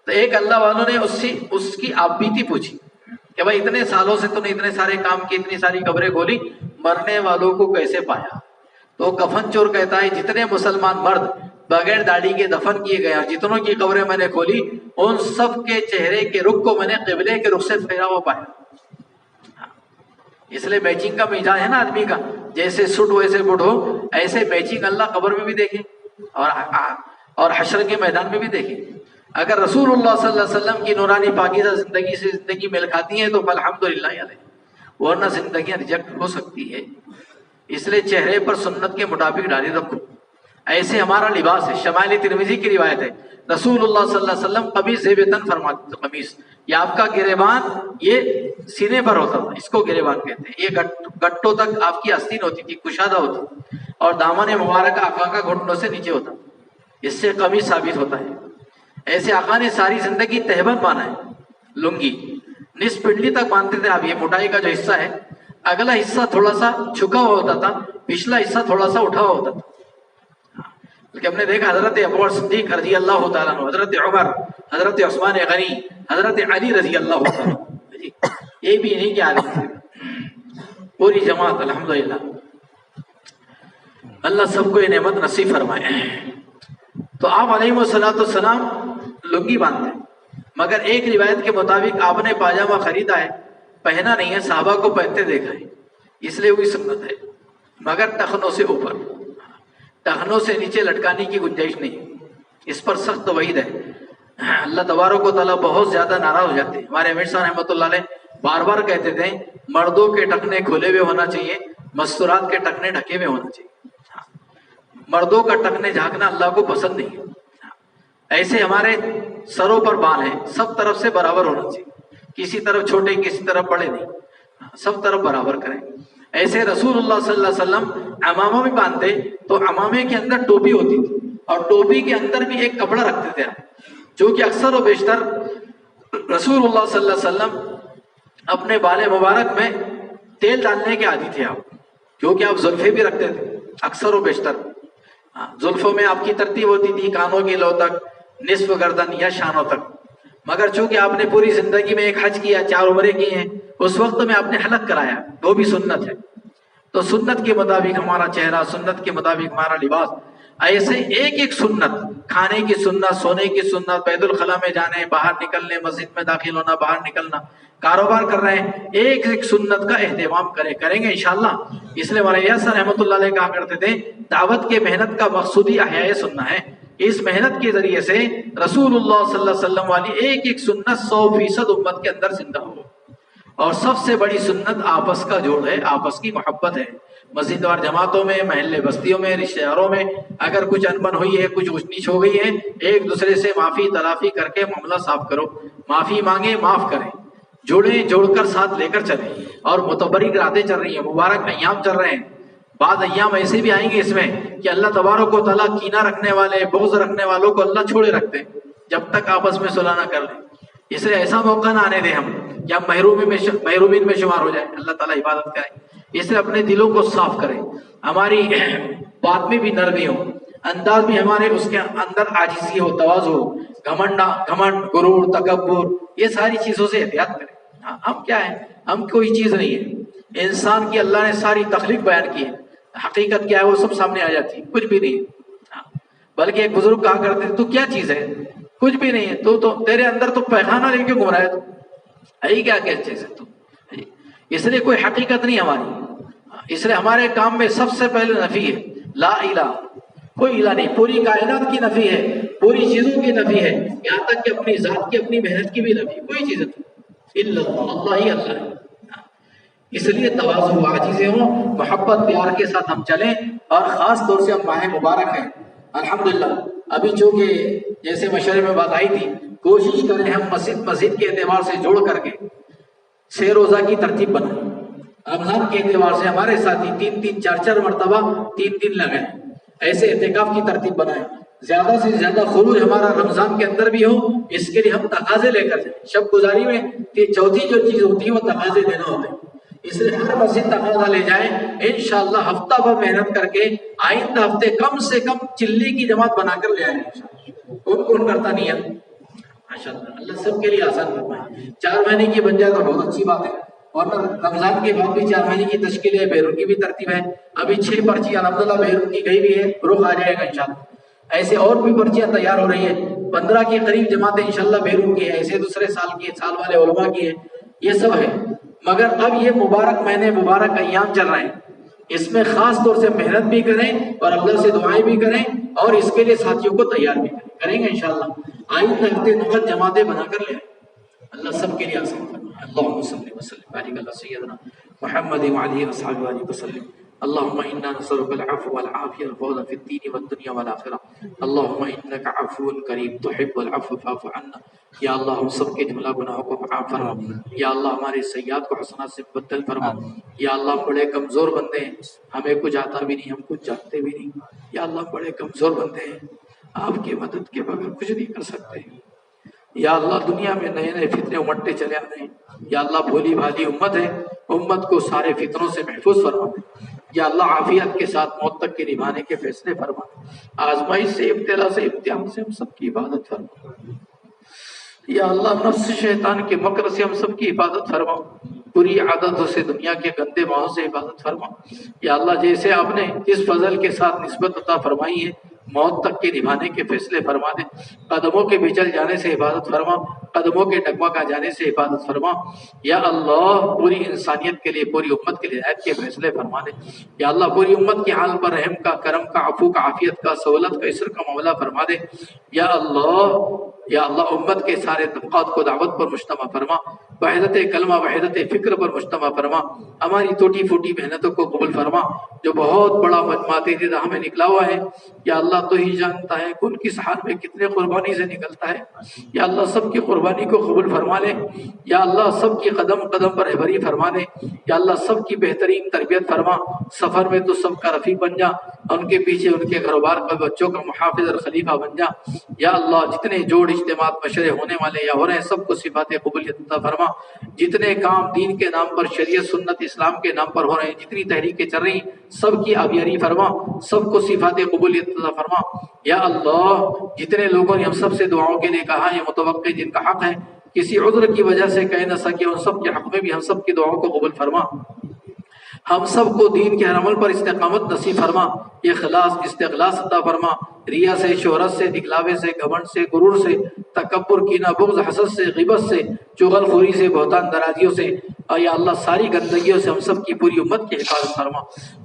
تو ایک اللہ والوں نے اس کی آپ بیتی پوچھی کہ بھائی اتنے سالوں سے تو نے اتنے سارے کام کیے، اتنی ساری قبریں کھولی، مرنے والوں کو کیسے پایا؟ تو کفن چور کہتا ہے جتنے مسلمان مرد بغیر داڑھی کے دفن کیے گئے اور جتنوں کی قبریں میں نے کھولی ان سب کے چہرے کے رخ کو میں نے قبلے کے رخ سے پھیرا ہوا پایا. اس لیے میچنگ کا مزاج ہے نا آدمی کا، جیسے سٹ ویسے بٹ ہو، ایسے میچنگ اللہ قبر میں بھی دیکھے اور حشر کے میدان میں بھی دیکھے. اگر رسول اللہ صلی اللہ علیہ وسلم کی نورانی پاکیزہ زندگی سے زندگی میل کھاتی ہے تو الحمدللہ علیہ، ورنہ زندگیاں ریجیکٹ ہو سکتی ہے. اس لیے چہرے پر سنت کے مطابق داڑھی رکھو. ایسے ہمارا لباس ہے. شمائل ترمذی کی روایت ہے رسول اللہ صلی اللہ علیہ وسلم قمیص زیب تن فرماتے تھے. قمیص یہ آپ کا گریبان یہ سینے پر ہوتا تھا، اس کو گریبان کہتے ہیں. یہ گٹوں تک آپ کی آستین ہوتی تھی، کشادہ ہوتی، اور دامن مبارک آقا کا گھٹنوں سے نیچے ہوتا. اس سے قمیص ثابت ہوتا ہے. ایسے آقا نے ساری زندگی تہبند بانا ہے. لنگی نصف پنڈلی تک باندھتے تھے آپ. یہ موٹائی کا جو حصہ ہے، اگلا حصہ تھوڑا سا جھکا ہوا ہوتا تھا، پچھلا حصہ تھوڑا سا اٹھا ہوا ہوتا تھا. لیکن ہم نے دیکھا حضرت ابوبکر صدیق رضی اللہ تعالیٰ عنہ، حضرت عمر، حضرت عثمان غنی، حضرت علی رضی اللہ تعالیٰ عنہ، یہ بھی نہیں کیا پوری جماعت الحمدللہ. اللہ سب کو یہ نعمت نصیب فرمائے. تو آپ علیہ السلام لنگی باندھتے، مگر ایک روایت کے مطابق آپ نے پاجامہ خریدا ہے، پہنا نہیں ہے، صحابہ کو پہنتے دیکھا ہے، اس لیے وہی سنت ہے. مگر ٹخنوں سے اوپر، ٹخنوں سے نیچے لٹکانے کی گنجائش نہیں. اس پر سخت وعید ہے. اللہ تبارک و تعالیٰ بہت زیادہ ناراض ہو جاتے ہیں. ہمارے امیر صاحب رحمۃ اللہ علیہ بار بار کہتے تھے مردوں کے ٹخنے کھلے ہوئے ہونا چاہیے، مستورات کے ٹخنے ڈھکے ہوئے ہونا چاہیے. مردوں کا ٹخنے جھانکنا اللہ کو پسند نہیں ہے. ایسے ہمارے سروں پر بال ہیں، سب طرف سے برابر ہونا چاہیے. کسی طرف چھوٹے کسی طرف بڑے نہیں، سب طرف برابر کریں. ایسے رسول اللہ صلی اللہ علیہ وسلم عمامہ بھی باندھتے تو عمامے کے اندر ٹوپی ہوتی تھی، اور ٹوپی کے اندر بھی ایک کپڑا رکھتے تھے آپ، جو کہ اکثر و بیشتر رسول اللہ صلی اللہ علیہ وسلم اپنے بال مبارک میں تیل ڈالنے کے عادی تھے آپ، کیونکہ آپ زلفے بھی رکھتے تھے اکثر و بیشتر. زلفوں میں آپ کی ترتیب ہوتی تھی کانوں کی لو تک، نصف گردن یا شانوں تک. مگر چونکہ آپ نے پوری زندگی میں ایک حج کیا، 4 عمرے کی ہیں، اس وقت میں آپ نے حلق کرایا، وہ بھی سنت ہے. تو سنت کے مطابق ہمارا چہرہ، سنت کے مطابق ہمارا لباس. ایسے ایک ایک سنت، کھانے کی سنت، سونے کی سنت، بیت الخلاء میں جانے، باہر نکلنے، مسجد میں داخل ہونا، باہر نکلنا، کاروبار کر رہے ہیں، ایک ایک سنت کا اہتمام کریں گے انشاءاللہ. اس لیے ہمارے ریاض صاحب رحمۃ اللہ علیہ کہا کرتے تھے دعوت کے محنت کا مقصود ہی احیاء سننا ہے. اس محنت کے ذریعے سے رسول اللہ صلی اللہ علیہ وسلم والی ایک ایک سنت 100% امت کے اندر زندہ ہو. اور سب سے بڑی سنت آپس کا جوڑ ہے، آپس کی محبت ہے. مسجد وار جماعتوں میں، محلے بستیوں میں، رشتہ داروں میں اگر کچھ انبن ہوئی ہے، کچھ اونچ ہو گئی ہے، ایک دوسرے سے معافی تلافی کر کے معاملہ صاف کرو، معافی مانگے، معاف کریں، جوڑیں، جوڑ کر ساتھ لے کر چلیں۔ اور متبرک راتیں چل رہی ہیں، مبارک ایام چل رہے ہیں، بعض ایام ایسے بھی آئیں گے اس میں کہ اللہ تبارک و تعالیٰ کینہ رکھنے والے، بغض رکھنے والوں کو اللہ چھوڑے رکھتے ہیں جب تک آپس میں صلح نہ کر لیں۔ اس لیے ایسا موقع نہ آنے دیں ہم کہ ہم محرومین میں شمار ہو جائیں۔ اللہ تعالیٰ عبادت کریں، اس لیے اپنے دلوں کو صاف کریں، ہماری بات میں بھی نرمی ہو، انداز بھی ہمارے اس کے اندر عاجزی ہو، تواضع ہو، گھمنڈ، غرور، تکبر، یہ ساری چیزوں سے احتیاط کریں۔ ہم کیا ہیں؟ ہم کوئی چیز نہیں ہے۔ انسان کی اللہ نے ساری تخلیق بیان کی ہے، حقیقت کیا ہے وہ سب سامنے آ جاتی ہے، کچھ بھی نہیں ہے۔ بلکہ ایک بزرگ کہا کرتے تو کیا چیز ہے؟ کچھ بھی نہیں ہے، تو تیرے اندر تو پیخانہ لے کے گھوم رہا ہے، تو ہے کیا چیز ہے تو؟ اس لیے کوئی حقیقت نہیں ہماری، اس لیے ہمارے کام میں سب سے پہلے نفی ہے، لا الہ، کوئی الہ نہیں، پوری کائنات کی نفی ہے، پوری چیزوں کی نفی ہے، یہاں تک کہ اپنی ذات کی، اپنی محنت کی بھی نفی، کوئی چیز نہیں، اللہ ہی اللہ ہے۔ اس لیے تواضع عاجزی ہوں، محبت پیار کے ساتھ ہم چلیں، اور خاص طور سے ہم ماہ مبارک ہیں الحمدللہ۔ ابھی چونکہ جیسے مشورے میں بات آئی تھی، کوشش کریں ہم مسجد کے اعتبار سے جوڑ کر کے 6 روزہ کی ترتیب بنائیں، رمضان کے اعتبار سے ہمارے ساتھی 3 4 مرتبہ 3 دن لگائیں، ایسے اعتکاف کی ترتیب بنائیں، زیادہ سے زیادہ خروج ہمارا رمضان کے اندر بھی ہو، اس کے لیے ہم تقاضے لے کر جائیں۔ شب گزاری میں چوتھی جو چیز ہوتی ہے وہ تقاضے دینا ہوتے ہیں، اس لیے ہر مسجد تقاضا لے جائیں، انشاءاللہ ہفتہ بھر محنت کر کے آئندہ ہفتے کم سے کم چلی کی جماعت بنا کر لے آئیں گے۔ کون کرتا نہیں ہے؟ ماشاءاللہ، اللہ سب کے لیے آسان فرمائے۔ 4 مہینے کی بن جائے تو بہت اچھی بات ہے، اور رمضان کے بعد بھی 4 مہینے کی تشکیل ہے، بیرون کی بھی ترتیب ہے۔ ابھی 6 پرچی الحمدللہ بیرون کی گئی بھی ہے، رخ آ جائے گا انشاءاللہ۔ ایسے اور بھی پرچیاں تیار ہو رہی ہیں، 15 کے قریب جماعتیں انشاءاللہ بیرون کی ہے، ایسے دوسرے سال کی، سال والے علماء کی ہے، یہ سب ہے۔ مگر اب یہ مبارک مہینے، مبارک ایام چل رہے ہیں، اس میں خاص طور سے محنت بھی کریں اور اللہ سے دعائیں بھی کریں، اور اس کے لیے ساتھیوں کو تیار بھی کریں گے انشاءاللہ۔ آئندہ ہفتے نقد جماعتیں بنا کر لیں، اللہ سب کے لیے آسان فرمائے۔ اللہم صلی وسلم بارک علی سیدنا محمد وعلی اصحابہ وسلم۔ اللهم إنا نسألك العفو والعافية والفوز في الدين والدنيا والآخرة اللهم إنك عفو كريم تحب العفو فاعف عنا۔ یا اللہ ہم سب کے جملہ گناہوں کو معاف فرما، یا اللہ ہمارے سیئات کو حسنات سے بدل فرما۔ یا اللہ ہم بڑے کمزور بندے ہیں، ہمیں کچھ آتا بھی نہیں، ہم کچھ جانتے بھی نہیں، یا اللہ ہم بڑے کمزور بندے ہیں، آپ کی مدد کے بغیر کچھ نہیں کر سکتے۔ یا اللہ دنیا میں نئے نئے فتنے امٹتے چلے آتے ہیں، یا اللہ بھولی بھالی امت ہے، امت کو سارے فتنوں سے محفوظ فرما دے۔ یا اللہ عافیت کے ساتھ موت تک کے نبھانے کے فیصلے فرما دے، آزمائش سے، ابتلا سے، امتحان سے ہم سب کی حفاظت فرما۔ یا اللہ نفس شیطان کے مکر سے ہم سب کی حفاظت فرما، بری عادتوں سے، دنیا کے گندے ماحول سے حفاظت فرما۔ یا اللہ جیسے آپ نے اس فضل کے ساتھ نسبت عطا فرمائی ہے، موت تک کے نبھانے کے فیصلے فرما دے، قدموں کے بچل جانے سے حفاظت فرما، قدموں کے ڈگمگا جانے سے حفاظت فرما۔ یا اللہ پوری انسانیت کے لیے، پوری امت کے لیے ہدایت کے فیصلے فرما دے۔ یا اللہ پوری امت کی حال پر رحم کا، کرم کا، عفو کا، عافیت کا، سہولت کا، عسر کا معاملہ فرما دے۔ یا اللہ امت کے سارے طبقات کو دعوت پر مجتمع فرما، وحدت کلمہ، وحدت فکر پر مجتمع فرما، ہماری ٹوٹی پھوٹی محنتوں کو قبول فرما، جو بہت بڑا مجمع تیری راہ میں نکلا ہوا ہے۔ یا اللہ تو ہی جانتا ہے کون کس حال میں کتنے قربانی سے نکلتا ہے، یا اللہ سب کی قربانی کو قبول فرما لے۔ یا اللہ سب کی قدم قدم پر رہبری فرما دے۔ یا اللہ سب کی بہترین تربیت فرما، سفر میں تو سب کا رفیق بن جا، ان کے پیچھے ان کے گھر بار کا، بچوں کا محافظ اور خلیفہ بن جا۔ یا اللہ جتنے جوڑ اجتماعات مشورے ہونے والے یا ہو رہے ہیں، سب کو صفات قبولیت عطا فرما۔ جتنے کام دین کے نام پر، شریعت سنت اسلام کے نام پر ہو رہے ہیں، جتنی تحریکیں چل رہی ہیں، سب کی آبیاری فرما، سب کو صفات قبولیت عطا فرما۔ یا اللہ جتنے لوگوں نے ہم سب سے دعاؤں کے لیے کہا، یہ متوقع جن کا حق ہے، کسی عذر کی وجہ سے کہہ نہ سکے، ان سب کے حق میں بھی ہم سب کی دعاؤں کو قبول فرما۔ ہم سب کو دین کے ہر عمل پر استقامت نصیب فرما، اخلاص استخلاص عطا فرما، ریا سے، شہرت سے، دکھلاوے سے، گھمنڈ سے، غرور سے، تکبر، کینہ، بغض، حسد سے، غیبت سے، چغل خوری سے، بہتان درازیوں سے، اور یا اللہ ساری گندگیوں سے ہم سب کی پوری امت کی حفاظت فرما۔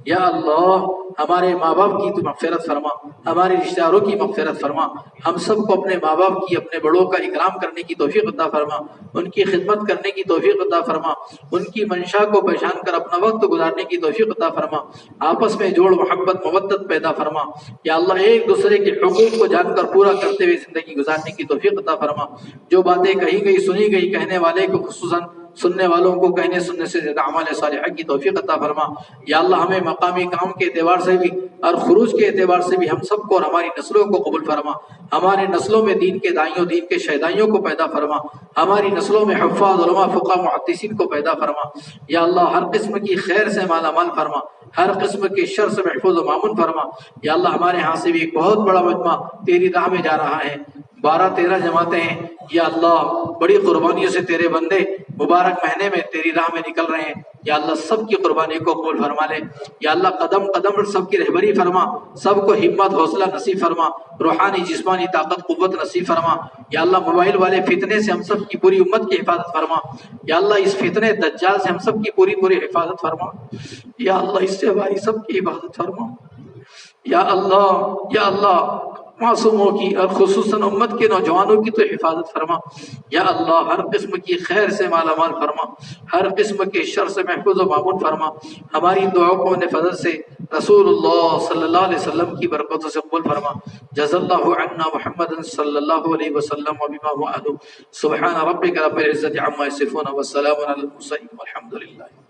یا اللہ ہمارے ماں باپ کی تو مغفرت فرما، ہمارے رشتہ داروں کی مغفرت فرما، ہم سب کو اپنے ماں باپ کی، اپنے بڑوں کا اکرام کرنے کی توفیق عطا فرما، ان کی خدمت کرنے کی توفیق عطا فرما، ان کی منشا کو پہچان کر اپنا وقت گزارنے کی توفیق عطا فرما، آپس میں جوڑ محبت مودت پیدا فرما۔ یا اللہ ایک دوسرے کے حقوق کو جان کر پورا کرتے ہوئے زندگی گزارنے کی توفیق عطا فرما۔ جو باتیں کہی گئی سنی گئی، کہنے والے کو خصوصاً سننے والوں کو کہنے سننے سے زیادہ اعمال صالحہ کی توفیق عطا فرما۔ یا اللہ ہمیں مقامی کام کے اعتبار سے بھی اور خروج کے اعتبار سے بھی ہم سب کو اور ہماری نسلوں کو قبول فرما، ہمارے نسلوں میں دین کے دائیوں، دین کے شہدائیوں کو پیدا فرما، ہماری نسلوں میں حفاظ علماء فقہ محدثین کو پیدا فرما۔ یا اللہ ہر قسم کی خیر سے مالا مال فرما، ہر قسم کے شر سے محفوظ و مامون فرما۔ یا اللہ ہمارے ہاں سے بھی ایک بہت بڑا مجمع تیری راہ میں جا رہا ہے، 12-13 جماعتیں ہیں۔ یا اللہ بڑی قربانیوں سے تیرے بندے مبارک مہینے میں تیری راہ میں نکل رہے ہیں، یا اللہ سب کی قربانی کو قبول فرما لے۔ یا اللہ قدم قدم پر سب کی رہبری فرما، سب کو ہمت حوصلہ نصیب فرما، روحانی جسمانی طاقت قوت نصیب فرما۔ یا اللہ موبائل والے فتنے سے ہم سب کی پوری امت کی حفاظت فرما۔ یا اللہ اس فتنے دجال سے ہم سب کی پوری حفاظت فرما۔ یا اللہ اس سے ہماری سب کی حفاظت فرما۔ یا اللہ معصوموں کی اور خصوصاً امت کے نوجوانوں کی تو حفاظت فرما۔ یا اللہ ہر قسم کی خیر سے مالا مال فرما، ہر قسم کے شر سے محفوظ و معمون فرما۔ ہماری دعاؤں کو اپنے فضل سے رسول اللہ صلی اللہ علیہ وسلم کی برکتوں سے قبول فرما۔ جزا اللہ عنا محمد صلی اللہ علیہ وسلم وبما هو اهل۔ سبحان ربک رب العزة عما یصفون والسلام علی المرسلین والحمد للہ۔